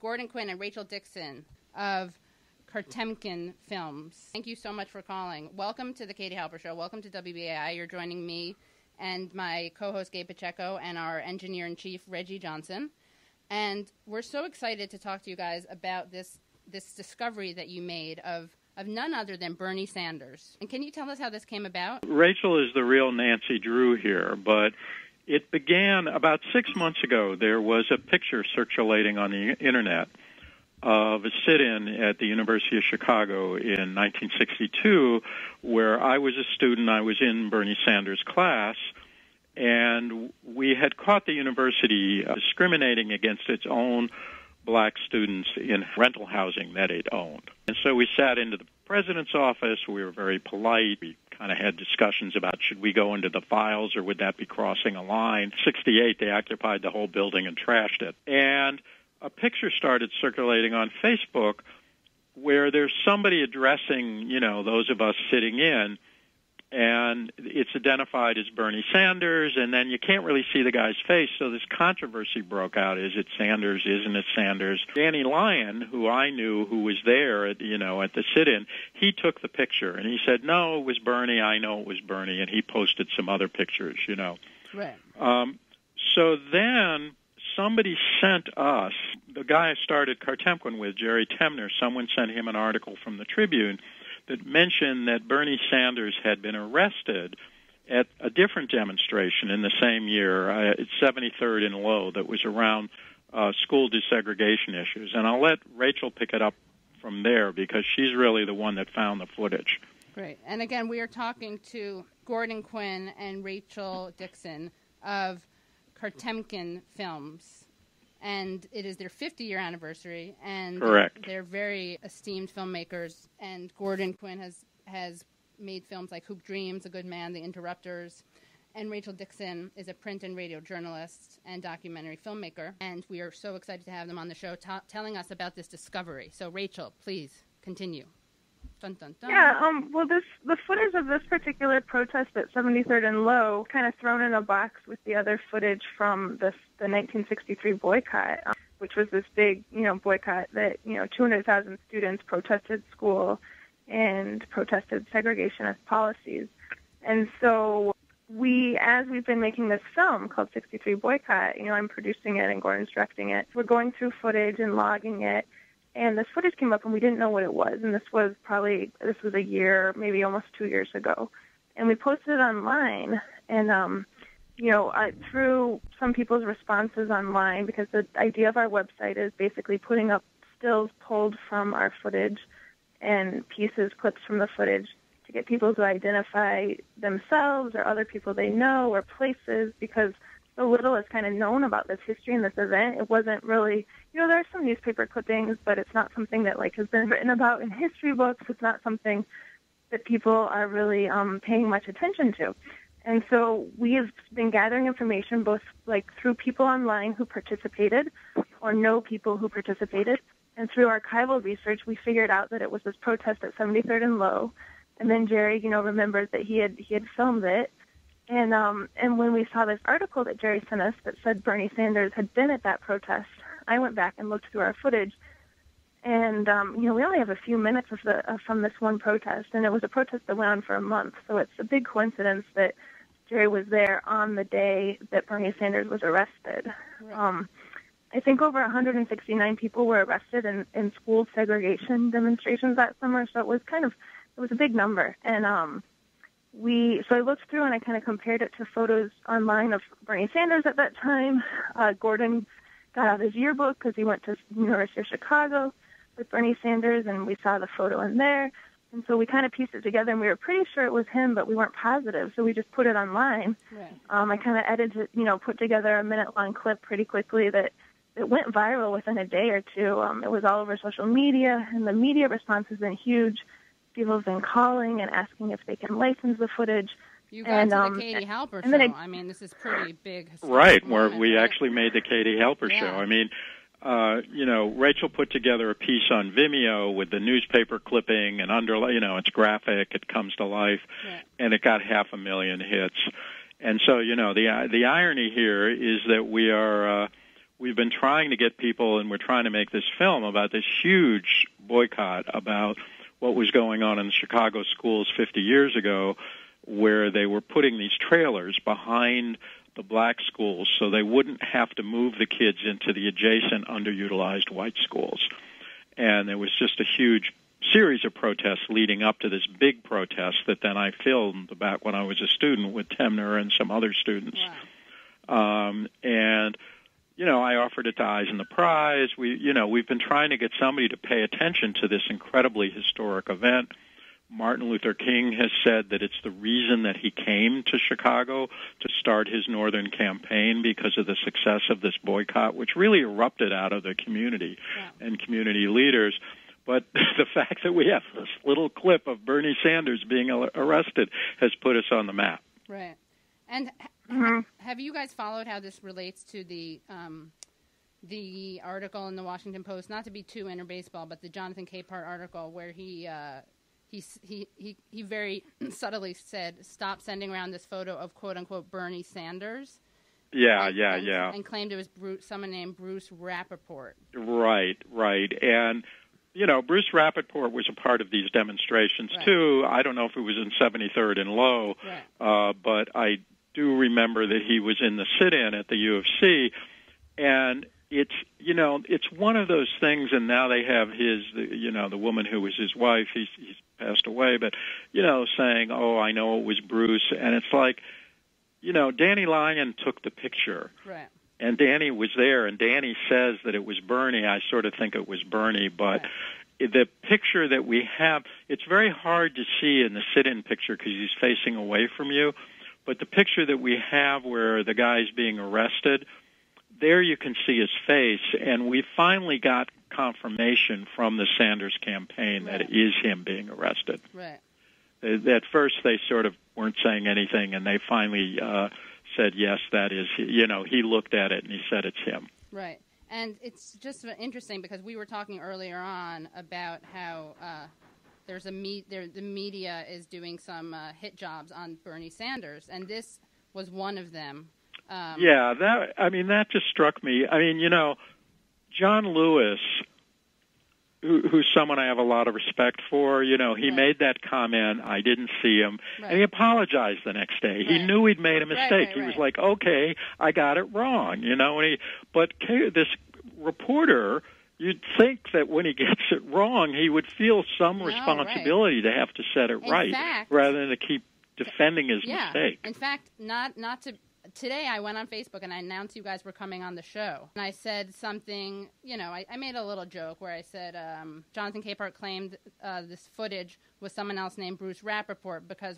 Gordon Quinn and Rachel Dickson of Kartemkin Films. Thank you so much for calling. Welcome to the Katie Halper Show. Welcome to WBAI. You're joining me and my co-host Gabe Pacheco and our engineer-in-chief Reggie Johnson. And we're so excited to talk to you guys about this discovery that you made of none other than Bernie Sanders. And can you tell us how this came about? Rachel is the real Nancy Drew here, but it began about 6 months ago. There was a picture circulating on the Internet of a sit-in at the University of Chicago in 1962 where I was a student. I was in Bernie Sanders' class, and we had caught the university discriminating against its own black students in rental housing that it owned. And so we sat into the president's office. We were very polite. We kind of had discussions about should we go into the files or would that be crossing a line. 1968, they occupied the whole building and trashed it. And a picture started circulating on Facebook where there's somebody addressing, those of us sitting in, and it's identified as Bernie Sanders, and then you can't really see the guy's face, so this controversy broke out. Is it Sanders? Isn't it Sanders? Danny Lyon, who I knew, who was there at the sit-in, he took the picture, and he said, no, it was Bernie, I know it was Bernie, and he posted some other pictures, Right. So then somebody sent us, the guy I started Kartemkin with, Jerry Temner, someone sent him an article from the Tribune that mentioned that Bernie Sanders had been arrested at a different demonstration in the same year, at 73rd and Low, that was around school desegregation issues. And I'll let Rachel pick it up from there because she's really the one that found the footage. Great. And again, we are talking to Gordon Quinn and Rachel Dickson of Kartemkin Films. And it is their 50-year anniversary, and correct. They're very esteemed filmmakers. And Gordon Quinn has made films like Hoop Dreams, A Good Man, The Interrupters. And Rachel Dickson is a print and radio journalist and documentary filmmaker. And we are so excited to have them on the show telling us about this discovery. So, Rachel, please continue. Dun, dun, dun. Yeah, the footage of this particular protest at 73rd and Low kind of thrown in a box with the other footage from the 1963 boycott, which was this big, boycott that, 200,000 students protested school and protested segregationist policies. And so as we've been making this film called 63 Boycott, I'm producing it and Gordon's directing it. We're going through footage and logging it. and this footage came up, and we didn't know what it was. And this was a year, maybe almost 2 years ago. And we posted it online, and through some people's responses online, because the idea of our website is basically putting up stills pulled from our footage and clips from the footage to get people to identify themselves or other people they know or places, because so little is kind of known about this history and this event. It wasn't really, there are some newspaper clippings, but it's not something that has been written about in history books. It's not something that people are really paying much attention to. And so we have been gathering information both through people online who participated or know people who participated, and through archival research, we figured out that it was this protest at 73rd and Low. And then Jerry, remembered that he had filmed it. And when we saw this article that Jerry sent us that said Bernie Sanders had been at that protest, I went back and looked through our footage. And, we only have a few minutes from this one protest. And it was a protest that went on for a month. So it's a big coincidence that Jerry was there on the day that Bernie Sanders was arrested. Right. I think over 169 people were arrested in school segregation demonstrations that summer. So it was a big number. And so I looked through and I kind of compared it to photos online of Bernie Sanders at that time. Gordon got out his yearbook because he went to the University of Chicago with Bernie Sanders, and we saw the photo in there. And so we kind of pieced it together, and we were pretty sure it was him, but we weren't positive, so we just put it online. Right. I kind of edited, put together a minute-long clip pretty quickly that it went viral within a day or two. It was all over social media, and the media response has been huge. People have been calling and asking if they can license the footage. You got to the Katie Halper show. This is pretty big. Right, where we actually made the Katie Halper show. Rachel put together a piece on Vimeo with the newspaper clipping and it's graphic, it comes to life, and it got 500,000 hits. And so, the irony here is that we've been trying to get people, and we're trying to make this film about this huge boycott about what was going on in the Chicago schools 50 years ago, where they were putting these trailers behind the black schools so they wouldn't have to move the kids into the adjacent underutilized white schools. And there was just a huge series of protests leading up to this big protest that then I filmed back when I was a student with Temner and some other students. Wow. I offered it to Eyes on the Prize. We've been trying to get somebody to pay attention to this incredibly historic event. Martin Luther King has said that it's the reason that he came to Chicago to start his Northern campaign, because of the success of this boycott, which really erupted out of the community and community leaders. But the fact that we have this little clip of Bernie Sanders being arrested has put us on the map. Right. And have you guys followed how this relates to the article in the Washington Post? Not to be too inter-baseball, but the Jonathan Capehart article where he very subtly said, "Stop sending around this photo of quote unquote Bernie Sanders." And claimed it was someone named Bruce Rappaport. Right. And Bruce Rappaport was a part of these demonstrations too. I don't know if it was in 73rd and Low, but I do remember that he was in the sit-in at the U of C, and it's one of those things. And now they have the woman who was his wife. He's passed away, but saying, "Oh, I know it was Bruce," and it's like, Danny Lyon took the picture. Right. And Danny was there, and Danny says that it was Bernie. I sort of think it was Bernie, but the picture that we have, it's very hard to see in the sit-in picture because he's facing away from you. But the picture that we have where the guy's being arrested, there you can see his face, and we finally got confirmation from the Sanders campaign that it is him being arrested. Right. At first, they sort of weren't saying anything, and they finally said, yes, that is, he looked at it and he said it's him. Right. And it's just interesting because we were talking earlier on about how the media is doing some hit jobs on Bernie Sanders, and this was one of them. That just struck me. John Lewis, who's someone I have a lot of respect for, he made that comment. I didn't see him. Right. And he apologized the next day. Right. He knew he'd made a mistake. He was like, okay, I got it wrong, but this reporter you'd think that when he gets it wrong, he would feel some responsibility to have to set it right, rather than to keep defending his mistake. In fact, not to. Today I went on Facebook and I announced you guys were coming on the show. And I said something, I made a little joke where I said Jonathan Capehart claimed this footage was someone else named Bruce Rappaport because,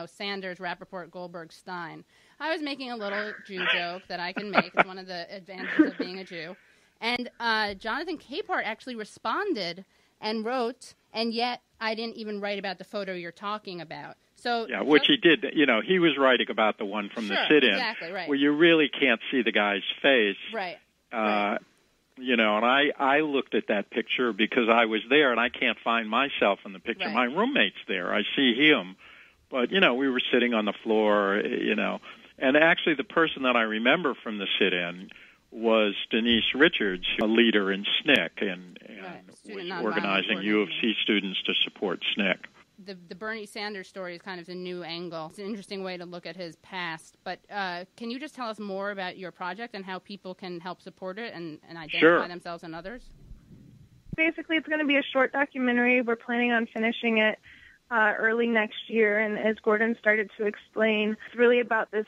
Sanders, Rappaport, Goldberg, Stein. I was making a little Jew joke that I can make. It's one of the advantages of being a Jew. And Jonathan Capehart actually responded and wrote, and yet I didn't even write about the photo you're talking about. So which he did. He was writing about the one from the sit-in, exactly, right. where you really can't see the guy's face. Right. And I looked at that picture because I was there, and I can't find myself in the picture. Right. My roommate's there. I see him. But, we were sitting on the floor, And actually the person that I remember from the sit-in was Denise Richards, a leader in SNCC, and was organizing U of C students to support SNCC. The Bernie Sanders story is kind of a new angle. It's an interesting way to look at his past. But can you just tell us more about your project and how people can help support it and identify themselves and others? Basically, it's going to be a short documentary. We're planning on finishing it early next year. And as Gordon started to explain, it's really about this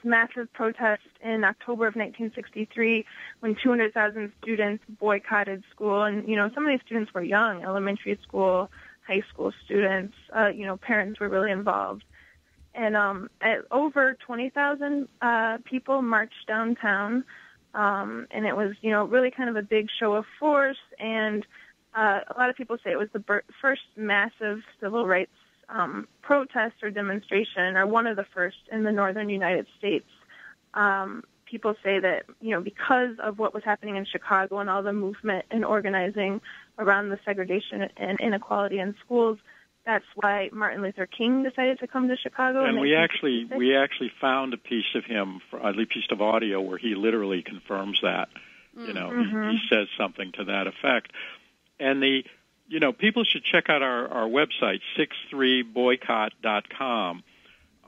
massive protest in October of 1963 when 200,000 students boycotted school. And, some of these students were young, elementary school, high school students, parents were really involved. And over 20,000 people marched downtown, and it was, really kind of a big show of force. And a lot of people say it was the first massive civil rights protest or demonstration, or one of the first in the northern United States. People say that, because of what was happening in Chicago and all the movement and organizing around the segregation and inequality in schools, that's why Martin Luther King decided to come to Chicago. And we actually found a piece of him, a piece of audio where he literally confirms that. He says something to that effect. And people should check out our website, 63boycott.com.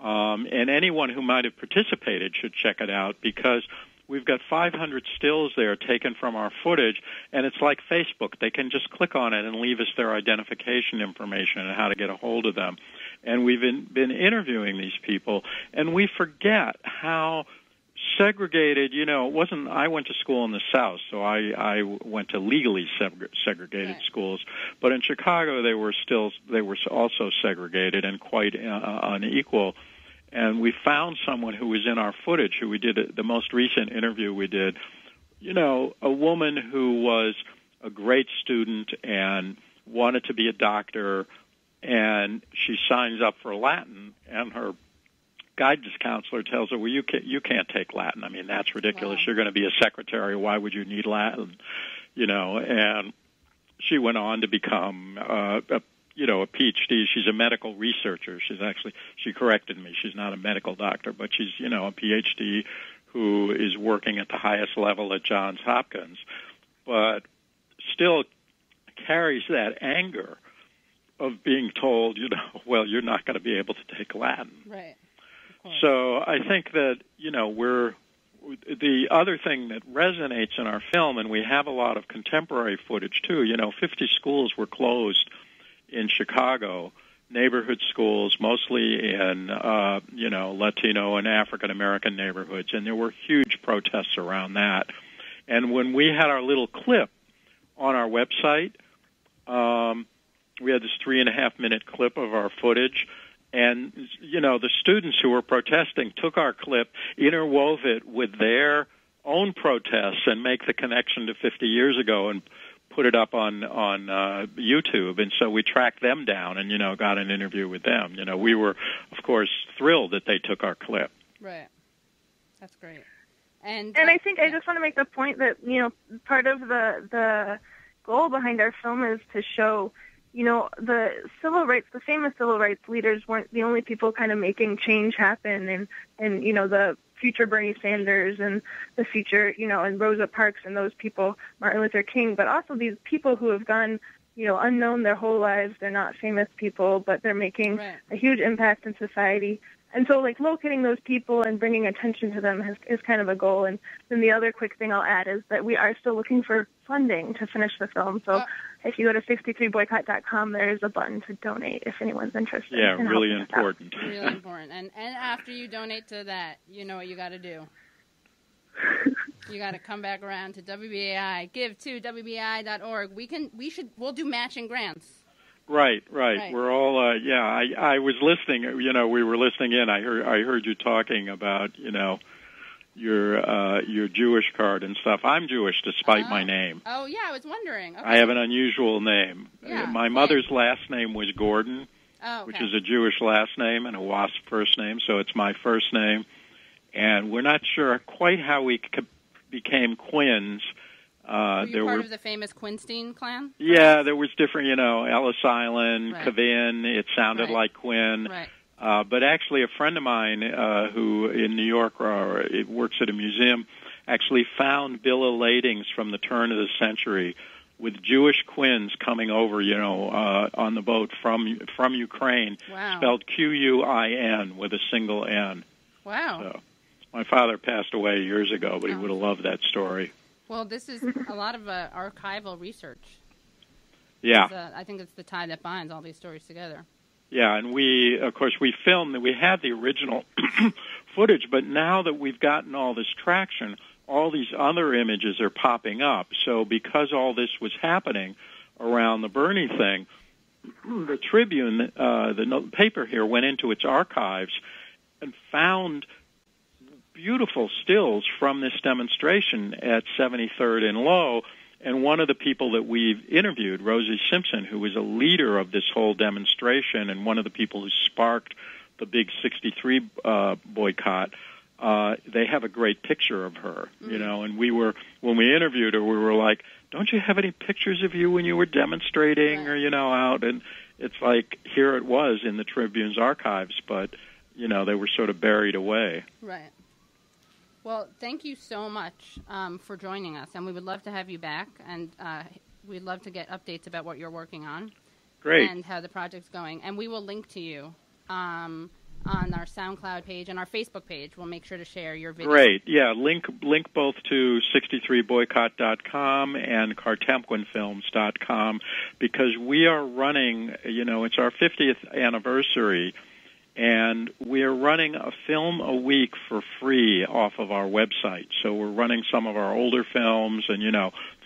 And anyone who might have participated should check it out because we've got 500 stills there taken from our footage, and it's like Facebook. They can just click on it and leave us their identification information and how to get a hold of them. And we've been interviewing these people, and we forget how segregated, it wasn't, I went to school in the South, so I went to legally segregated schools, but in Chicago they were also segregated and quite unequal. And we found someone who was in our footage, who we did the most recent interview we did, a woman who was a great student and wanted to be a doctor, and she signs up for Latin, and her guidance counselor tells her, well, you can't take Latin. I mean, that's ridiculous. Wow. You're going to be a secretary. Why would you need Latin? And she went on to become a PhD. She's a medical researcher. She corrected me. She's not a medical doctor, but she's, a PhD who is working at the highest level at Johns Hopkins, but still carries that anger of being told, well, you're not going to be able to take Latin. Right. So I think that, the other thing that resonates in our film, and we have a lot of contemporary footage too, 50 schools were closed in Chicago, neighborhood schools, mostly in, Latino and African-American neighborhoods, and there were huge protests around that. And when we had our little clip on our website, we had this 3.5-minute clip of our footage, and, the students who were protesting took our clip, interwove it with their own protests, and make the connection to 50 years ago and put it up on YouTube. And so we tracked them down and, got an interview with them. We were, of course, thrilled that they took our clip. Right. That's great. And I think I just want to make the point that, part of the goal behind our film is to show, the famous civil rights leaders weren't the only people kind of making change happen, and the future Bernie Sanders and the future, and Rosa Parks and those people, Martin Luther King, but also these people who have gone, unknown their whole lives. They're not famous people, but they're making a huge impact in society. And so, like, locating those people and bringing attention to them is kind of a goal. And then the other quick thing I'll add is that we are still looking for funding to finish the film. So if you go to 63boycott.com, there is a button to donate if anyone's interested. Yeah, really important. Really important. And after you donate to that, you know what you got to do. You got to come back around to WBAI. Give to WBAI.org. We'll do matching grants. Right. We're all, I was listening, we were listening in. I heard you talking about, your Jewish card and stuff. I'm Jewish despite my name. Oh, yeah, I was wondering. Okay. I have an unusual name. Yeah, my mother's last name was Gordon, which is a Jewish last name and a WASP first name, so it's my first name. And we're not sure quite how we became Quinns. Were you part of the famous Quinstein clan? Yeah, there was different, Ellis Island, Kavin, it sounded like Quinn. Right. But actually a friend of mine who in New York works at a museum actually found bill of ladings from the turn of the century with Jewish Quinns coming over, on the boat from Ukraine, spelled Quin with a single N. Wow. So, my father passed away years ago, but he would have loved that story. Well, this is a lot of archival research. Yeah. I think it's the tie that binds all these stories together. Yeah, and we filmed, we had the original footage, but now that we've gotten all this traction, all these other images are popping up. So because all this was happening around the Bernie thing, the Tribune, the paper here, went into its archives and found beautiful stills from this demonstration at 73rd and Low, and one of the people that we've interviewed, Rosie Simpson, who was a leader of this whole demonstration and one of the people who sparked the big 63 boycott, they have a great picture of her, and when we interviewed her, we were like, don't you have any pictures of you when you were demonstrating or, out? And it's like, here it was in the Tribune's archives, but, they were sort of buried away. Right. Well, thank you so much for joining us, and we would love to have you back, and we'd love to get updates about what you're working on. Great. And how the project's going. And we will link to you on our SoundCloud page and our Facebook page. We'll make sure to share your video. Great. Yeah, link both to 63boycott.com and cartemquinfilms.com because we are running, it's our 50th anniversary, and we are running a film a week for free off of our website. So we're running some of our older films, and,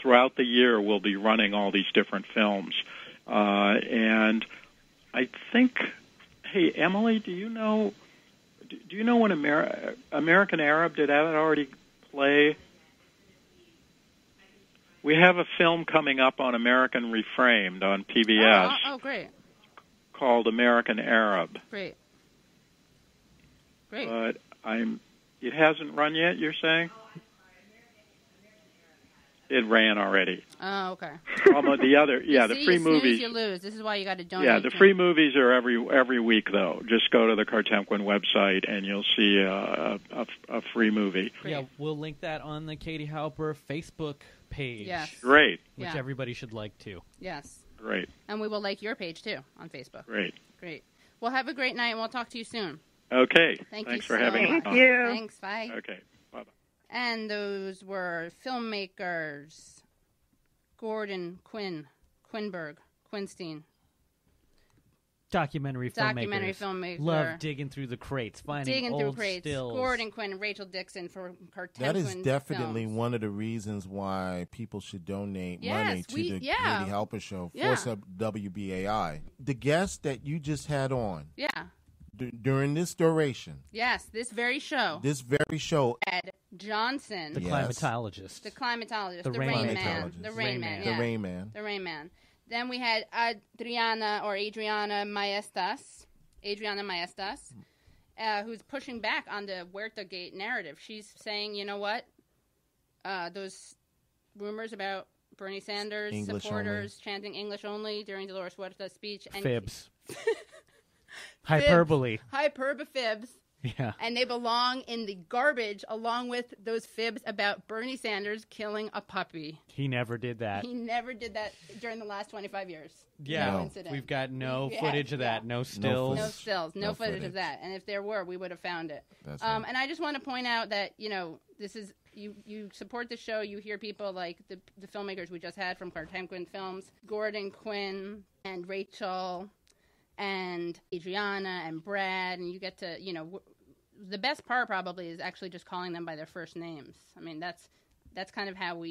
throughout the year we'll be running all these different films. And I think, hey, Emily, do you know when American Arab, did that already play? We have a film coming up on American Reframed on PBS. Oh, great. Called American Arab. Great. But it hasn't run yet, you're saying? It ran already. Oh, okay. The free movies. You lose. This is why you got to donate. Yeah, the free movies are every week, though. Just go to the Cartemquin website, and you'll see a free movie. Great. Yeah, we'll link that on the Katie Halper Facebook page. Yes. Great. Which everybody should like, too. Yes. Great. And we will like your page, too, on Facebook. Great. Well, have a great night, and we'll talk to you soon. Okay. Thanks for having me on. Thank you. Thanks. Bye. Okay. Bye-bye. And those were filmmakers Gordon, Quinn, Quinberg, Quinstein. Documentary filmmakers. Love digging through the crates, finding old stills. Gordon, Quinn, and Rachel Dickson for Cartemquin That is definitely films. one of the reasons why people should donate money to the Katie Halper Show for WBAI. The guest that you just had on. Yeah. During this duration. Yes, this very show. Ed Johnson. The climatologist. The climatologist. The Rain Man. The Rain Man. The Rain Man. The Rain Man. Then we had Adriana Maestas, who's pushing back on the HuertaGate narrative. She's saying, you know what? Those rumors about Bernie Sanders English supporters only. chanting English only during Dolores Huerta's speech. And Fibs. Hyperbole. Hyperbofibs. Yeah. And they belong in the garbage along with those fibs about Bernie Sanders killing a puppy. He never did that. He never did that during the last 25 years. Yeah. No incident. We've got no footage of that. No stills. No stills. No footage of that. And if there were, we would have found it. That's right. And I just want to point out that, this is... You support the show. You hear people like the filmmakers we just had from Quinn Films, Gordon, Quinn, and Rachel, and Adriana and Brad, and you get to, the best part probably is actually just calling them by their first names. I mean, that's kind of how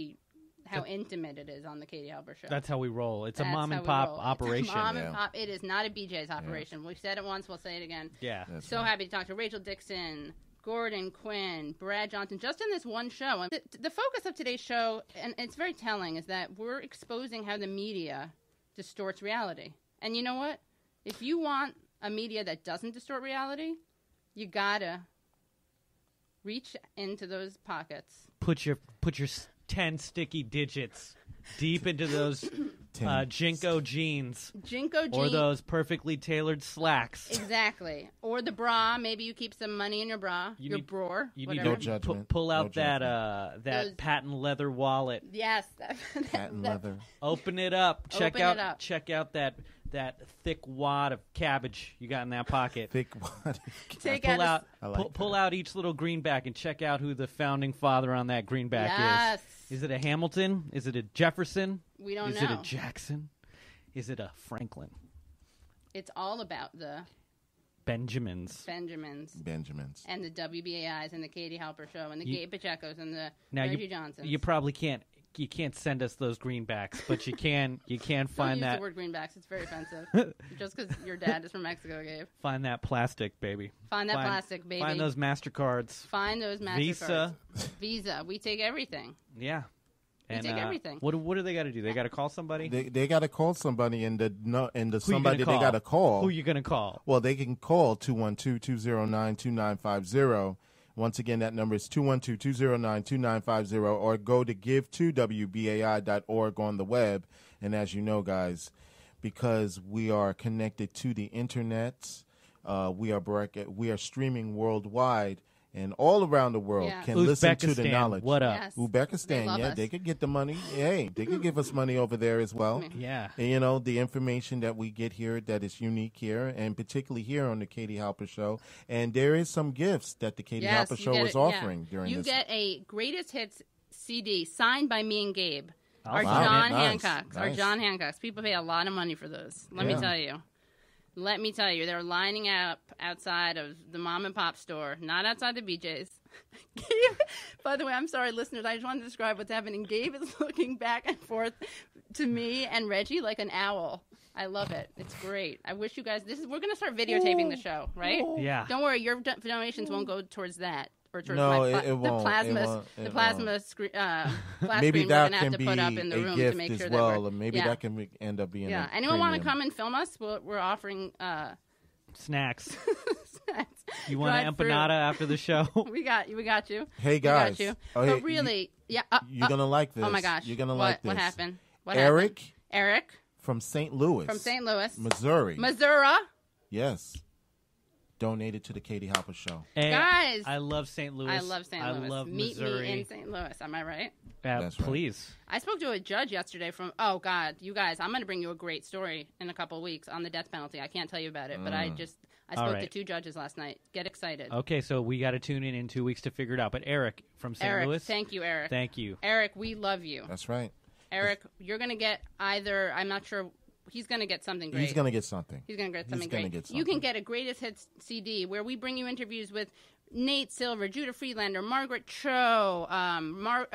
intimate it is on the Katie Halper Show. That's how we roll. It's a mom and pop operation. It's a mom and pop. It is not a BJ's operation. We've said it once. We'll say it again. Yeah. That's so happy to talk to Rachel Dickson, Gordon, Quinn, Brad Johnson, just in this one show. And the focus of today's show, and it's very telling, is that we're exposing how the media distorts reality. And you know what? If you want a media that doesn't distort reality, you gotta reach into those pockets. Put your 10 sticky digits deep into those Jinko jeans. Or those perfectly tailored slacks. Exactly. Or the bra. Maybe you keep some money in your bra. Your bra. You need to pull out that patent leather wallet. Yes. Patent leather. Open it up. Check out that thick wad of cabbage you got in that pocket. Thick wad of cabbage. Pull out each little greenback and check out who the founding father on that greenback is. Is it a Hamilton? Is it a Jefferson? We don't know. Is it a Jackson? Is it a Franklin? It's all about the Benjamins. And the WBAIs and the Katie Halper Show and the Gabe Pachecos and the Reggie Johnsons. You probably can't send us those greenbacks, but you can find that. Don't use the word greenbacks. It's very offensive. Just because your dad is from Mexico, Gabe. Find that plastic, baby. Find plastic, baby. Find those MasterCards. Find those MasterCards. Visa. We take everything. Yeah. We take everything. What do they got to do? They got to call somebody? They got to call somebody, and somebody they got to call. Who you going to call? Well, they can call 212-209-2950. Once again, that number is 212-209-2950, or go to give2wbai.org on the web. And as you know, guys, because we are connected to the internet, we are streaming worldwide. And all around the world can listen to the knowledge. What up? Yes. Uzbekistan, they could get the money. Hey, they could give us money over there as well. Yeah. And, the information that we get here that is unique here, and particularly here on the Katie Halper Show. And there is some gifts that the Katie Halper Show is offering during this. You get a Greatest Hits CD signed by me and Gabe. Our John Hancocks. People pay a lot of money for those. Let me tell you. They're lining up outside of the mom and pop store, not outside the BJ's. Gabe, by the way, I'm sorry, listeners, I just wanted to describe what's happening. Gabe is looking back and forth to me and Reggie like an owl. I love it. It's great. I wish you guys, we're going to start videotaping the show, right? Yeah. Don't worry, your donations won't go towards that. Or towards it won't. The plasma screen maybe we're that going to have can to be put up in the room gift to make as sure well, that or maybe that can end up being a anyone want to premium. come and film us? We're offering snacks. Snacks. You want an empanada after the show? We got you. Hey guys, but really, you're gonna like this. Oh my gosh, you're gonna like this. What happened? Eric from St. Louis, Missouri. Yes. Donated to the Katie Halper Show. Hey, guys, I love St. Louis. I love St. Louis. I love Meet Missouri. me in St. Louis. Am I right? That's right. Please. I spoke to a judge yesterday oh God, you guys, I'm going to bring you a great story in a couple of weeks on the death penalty. I can't tell you about it, but I spoke to two judges last night. Get excited. Okay, so we got to tune in 2 weeks to figure it out. But Eric from St. Louis. Thank you, Eric. Thank you. Eric, we love you. That's right. Eric, you're going to get either, I'm not sure, he's going to get something great. He's going to get something. You can get a Greatest Hits CD where we bring you interviews with Nate Silver, Judah Friedlander, Margaret Cho, Robert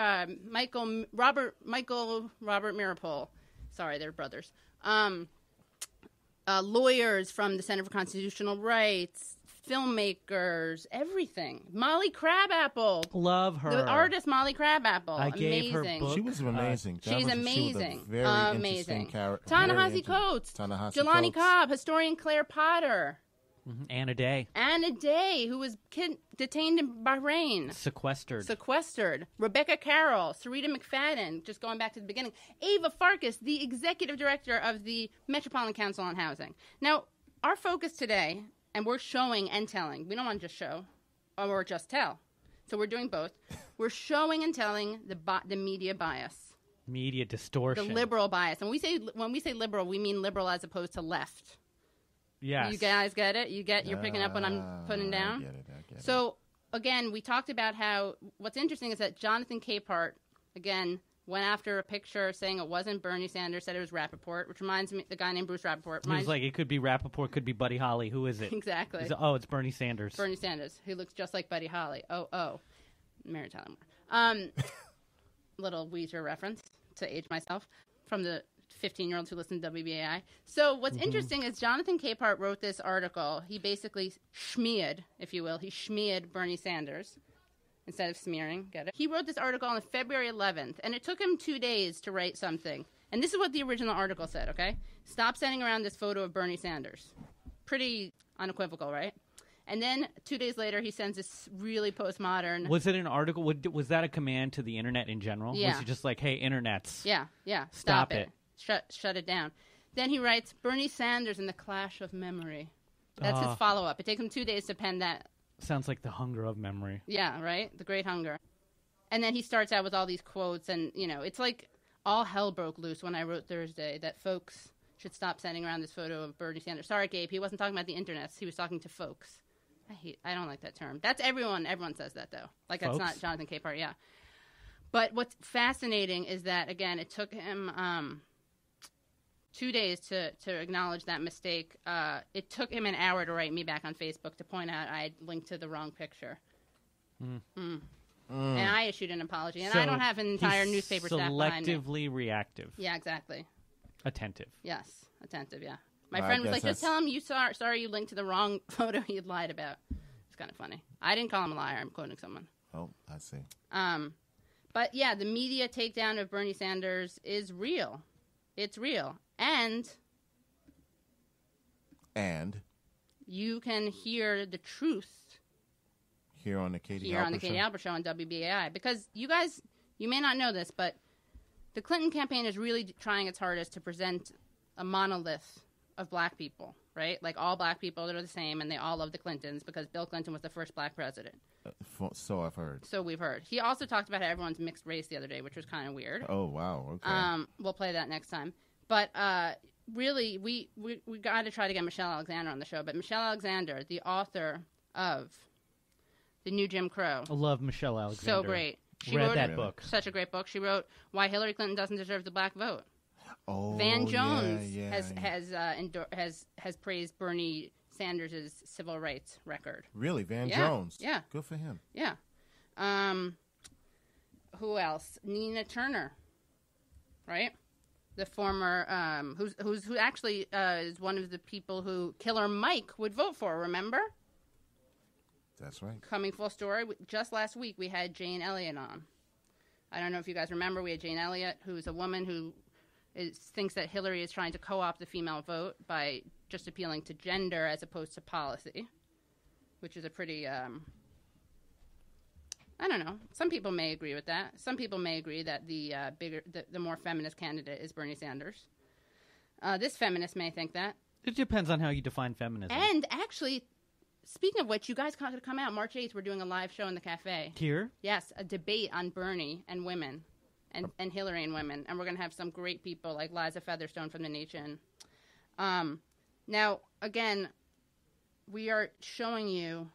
Mirapol. Sorry, they're brothers. Lawyers from the Center for Constitutional Rights, filmmakers, everything. Molly Crabapple. Love her. The artist Molly Crabapple. I gave her book. She was amazing. She's amazing. She was a very interesting character. Ta-Nehisi Coates. Jelani Cobb. Historian Claire Potter. Mm-hmm. Anna Day, who was detained in Bahrain. Sequestered. Rebecca Carroll. Sarita McFadden, just going back to the beginning. Ava Farkas, the executive director of the Metropolitan Council on Housing. Now, our focus today And we're showing and telling. We don't want to just show or just tell. So we're doing both. We're showing and telling the media bias. Media distortion. The liberal bias. And when we say liberal, we mean liberal as opposed to left. Yes. You guys get it? You're picking up what I'm putting down? I get it. So, again, we talked about how what's interesting is that Jonathan Capehart, again, went after a picture saying it wasn't Bernie Sanders, said it was Rappaport, which reminds me, the guy named Bruce Rappaport. He was like, it could be Rappaport, could be Buddy Holly. Who is it? Exactly. It's Bernie Sanders. Bernie Sanders, who looks just like Buddy Holly. Mary Tyler Moore. Little Weezer reference to age myself from the 15-year-olds who listen to WBAI. So what's interesting is Jonathan Capehart wrote this article. He basically schmeared, if you will. He schmeared Bernie Sanders instead of smearing. Get it? He wrote this article on February 11th, and it took him 2 days to write something. And this is what the original article said, okay? Stop sending around this photo of Bernie Sanders. Pretty unequivocal, right? And then 2 days later, he sends this really postmodern... Was it an article? Was that a command to the internet in general? Yeah. Was he just like, hey, internets? Yeah. Stop it. Shut it down. Then he writes, Bernie Sanders and the Clash of Memory. That's his follow-up. It takes him 2 days to pen that. Sounds like the hunger of memory. Yeah, right? The great hunger. And then he starts out with all these quotes, and, it's like all hell broke loose when I wrote Thursday that folks should stop sending around this photo of Bernie Sanders. Sorry, Gabe, he wasn't talking about the internets. He was talking to folks. I don't like that term. That's everyone. Everyone says that, though. Like, that's not Jonathan Capehart, yeah. But what's fascinating is that, again, it took him 2 days to acknowledge that mistake. It took him an hour to write me back on Facebook to point out I had linked to the wrong picture. And I issued an apology. And I don't have an entire newspaper staff behind me. Selectively reactive. Yeah, exactly. Attentive. Yes, attentive, yeah. My friend was like, just tell him sorry you linked to the wrong photo you'd lied about. It's kind of funny. I didn't call him a liar. I'm quoting someone. Oh, I see. But, yeah, the media takedown of Bernie Sanders is real. It's real. And you can hear the truth here on the Katie Albert Show on WBAI. Because you guys, you may not know this, but the Clinton campaign is really trying its hardest to present a monolith of black people, right? Like all black people that are the same, and they all love the Clintons because Bill Clinton was the first black president. So I've heard. So we've heard. He also talked about how everyone's mixed race the other day, which was kind of weird. Oh, wow. Okay. We'll play that next time. But really, we got to try to get Michelle Alexander on the show. But Michelle Alexander, the author of The New Jim Crow. I love Michelle Alexander. So great. She read that book. Such a great book. She wrote Why Hillary Clinton Doesn't Deserve the Black Vote. Oh, Van Jones has praised Bernie Sanders' civil rights record. Really, Van Jones? Yeah, good for him. Yeah. Who else? Nina Turner, right? The former who actually is one of the people who Killer Mike would vote for. Remember? That's right. Coming full story. Just last week we had Jane Elliott on. I don't know if you guys remember. We had Jane Elliott, who's a woman who thinks that Hillary is trying to co-opt the female vote by just appealing to gender as opposed to policy, which is a pretty, I don't know. Some people may agree with that. Some people may agree that the more feminist candidate is Bernie Sanders. This feminist may think that. It depends on how you define feminism. And actually, speaking of which, you guys got to come out March 8th. We're doing a live show in the cafe. Here? Yes, a debate on Bernie and women. And Hillary and women. And we're going to have some great people like Liza Featherstone from The Nation. Now, again, we are showing you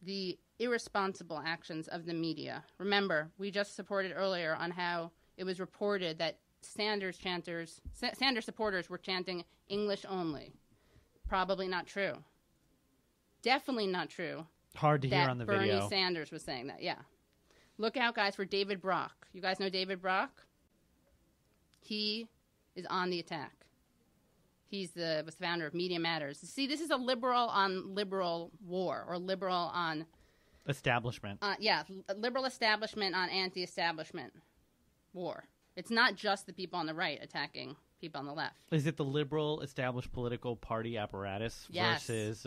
the irresponsible actions of the media. Remember, we just supported earlier on how it was reported that Sanders supporters were chanting English only. Probably not true. Definitely not true. Hard to hear on the video. Bernie Sanders was saying that, yeah. Look out, guys, for David Brock. You guys know David Brock? He is on the attack. He's was the founder of Media Matters. See, this is a liberal on liberal war, or liberal on... Establishment. Liberal establishment on anti-establishment war. It's not just the people on the right attacking people on the left. Is it the liberal established political party apparatus versus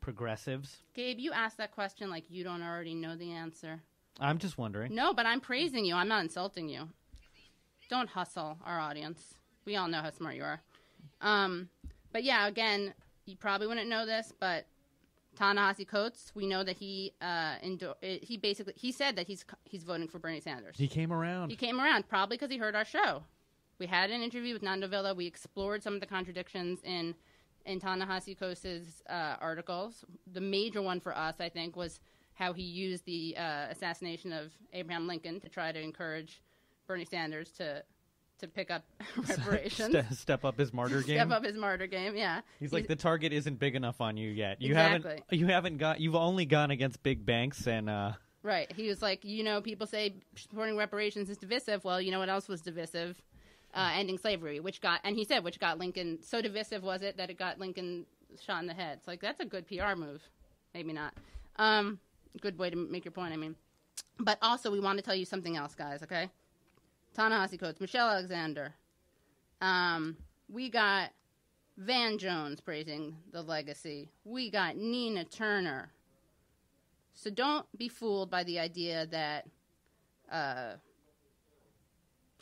progressives? Gabe, you asked that question like you don't already know the answer. I'm just wondering. No, but I'm praising you. I'm not insulting you. Don't hustle our audience. We all know how smart you are. But yeah, again, you probably wouldn't know this, but Ta-Nehisi Coates, we know that he said that he's voting for Bernie Sanders. He came around. He came around, probably because he heard our show. We had an interview with Nando Villa. We explored some of the contradictions in Ta-Nehisi Coates' articles. The major one for us, I think, was how he used the assassination of Abraham Lincoln to try to encourage Bernie Sanders to pick up reparations. Step up his martyr game. Step up his martyr game, yeah. He's like, the target isn't big enough on you yet. Exactly. You've only gone against big banks and Right. He was like, people say supporting reparations is divisive. Well, you know what else was divisive? Ending slavery, which got Lincoln, so divisive was it that it got Lincoln shot in the head. It's like, that's a good PR move. Maybe not. Good way to make your point, I mean. But also, we want to tell you something else, guys, okay? Ta-Nehisi Coates, Michelle Alexander. We got Van Jones praising the legacy. We got Nina Turner. So don't be fooled by the idea that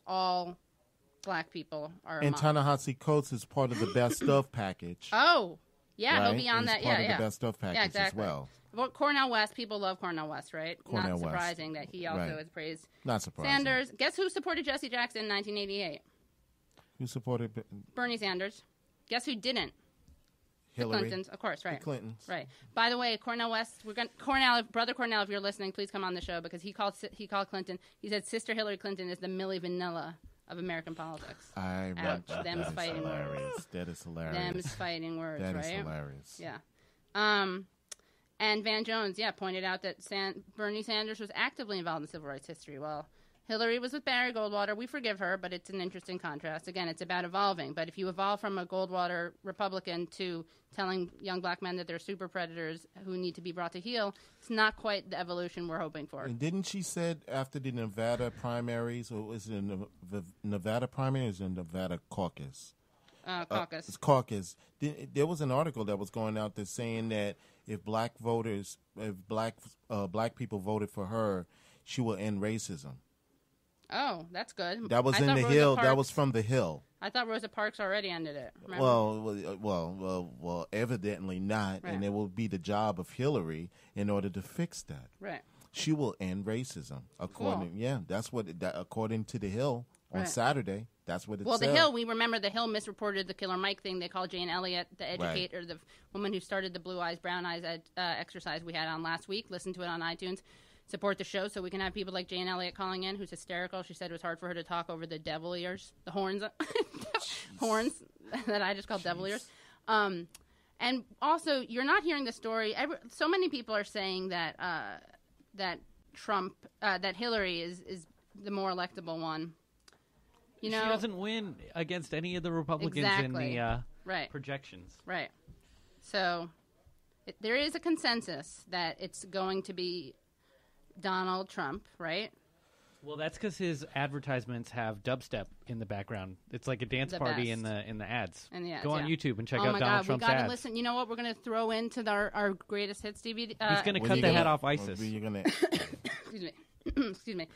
all black people are and Ta-Nehisi Coates is part of the best of package. Oh, yeah, right? he'll be on that. Part of the best of package as well. Well, Cornel West, people love Cornel West, right? Cornel Not surprising West. That he also has praised Not surprising. Sanders. Guess who supported Jesse Jackson in 1988? Who supported Bernie Sanders. Guess who didn't? Hillary. The Clintons, of course, right. The Clintons. Right. By the way, Cornel West, Brother Cornel, if you're listening, please come on the show because he called Clinton. He said Sister Hillary Clinton is the Milli Vanilla of American politics. Ouch. Them's fighting words. That is hilarious. Them's fighting words, right? That is hilarious. Yeah. And Van Jones, pointed out that Bernie Sanders was actively involved in civil rights history. Well, Hillary was with Barry Goldwater. We forgive her, but it's an interesting contrast. Again, it's about evolving. But if you evolve from a Goldwater Republican to telling young black men that they're super predators who need to be brought to heel, it's not quite the evolution we're hoping for. And didn't she said after the Nevada primaries, or is it the Nevada primary or is it the Nevada caucus? Caucus. It's caucus. There was an article that was going out there saying that if black people voted for her, she will end racism. Oh, that's good. That was in the Hill. Parks, that was from the Hill. I thought Rosa Parks already ended it. Remember? Well, evidently not, right. And it will be the job of Hillary in order to fix that. Right. She will end racism. That's what according to the Hill on right. Saturday. That's what it said. Well, the Hill, we remember the Hill misreported the Killer Mike thing. They called Jane Elliott, the educator, the woman who started the Blue Eyes, Brown Eyes exercise we had on last week. Listen to it on iTunes. Support the show so we can have people like Jane Elliott calling in, who's hysterical. She said it was hard for her to talk over the devil ears, the horns, horns that I just called devil ears. And also, you're not hearing the story. So many people are saying that that Hillary is the more electable one. You know, she doesn't win against any of the Republicans in the projections. Right. So there is a consensus that it's going to be Donald Trump, right? Well, that's because his advertisements have dubstep in the background. It's like a dance party in the ads. Go on YouTube and check out Donald Trump's ads. We got to listen. You know what? We're going to throw into our greatest hits DVD. He's going to cut the head off ISIS. Excuse me. Excuse me.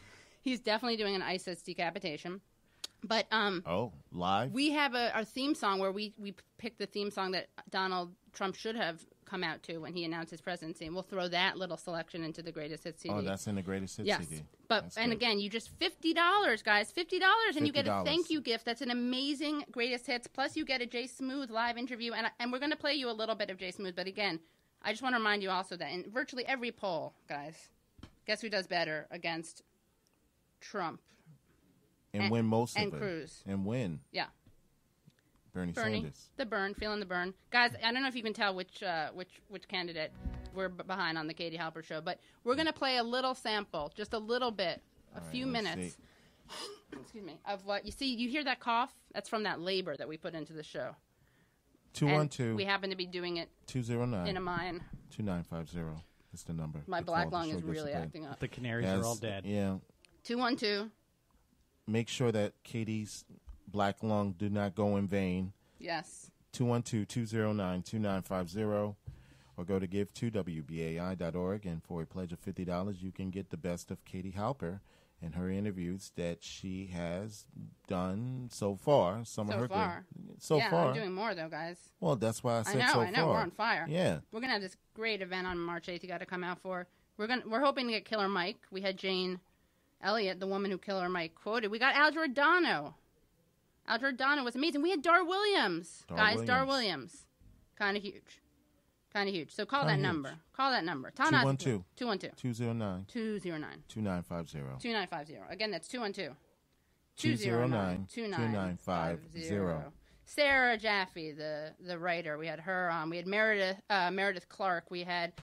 He's definitely doing an ISIS decapitation. But live. We have our theme song where we picked the theme song that Donald Trump should have come out to when he announced his presidency, and we'll throw that little selection into the greatest hits CD. Oh, that's in the greatest hits CD. Yes, but again, you just $50, guys, $50, and you get a thank you gift. That's an amazing greatest hits. Plus, you get a Jay Smooth live interview, and we're going to play you a little bit of Jay Smooth. But again, I just want to remind you also that in virtually every poll, guys, guess who does better against Trump? And win most of it. And Cruz. And win. Yeah. Bernie Sanders. The burn, feeling the burn. Guys, I don't know if you can tell which candidate we're behind on the Katie Halper show, but we're going to play a little sample, just a little bit, a few minutes, excuse me, of what, you see, you hear that cough? That's from that labor that we put into the show. 212. We happen to be doing it 209 in a mine. 2950 is the number. My black lung is really acting up. The canaries are all dead. Yeah. 212. Make sure that Katie's black lung do not go in vain. Yes. 212-209-2950 or go to give2wbai.org, and for a pledge of $50 you can get the best of Katie Halper in her interviews that she has done so far. So far. I'm doing more, though, guys. Well, that's why I said I so know, far. We're on fire. Yeah. We're going to have this great event on March 8th you got to come out for. We're hoping to get Killer Mike. We had Jane Elliott, the woman who Killer Mike quoted. We got Al Giordano. Al Giordano was amazing. We had Dar Williams. Dar Williams. Kind of huge. So call that number. 212. 209. 2950. Again, that's 212. 209-2950. Sarah Jaffe, the writer. We had her on. We had Meredith Clark. We had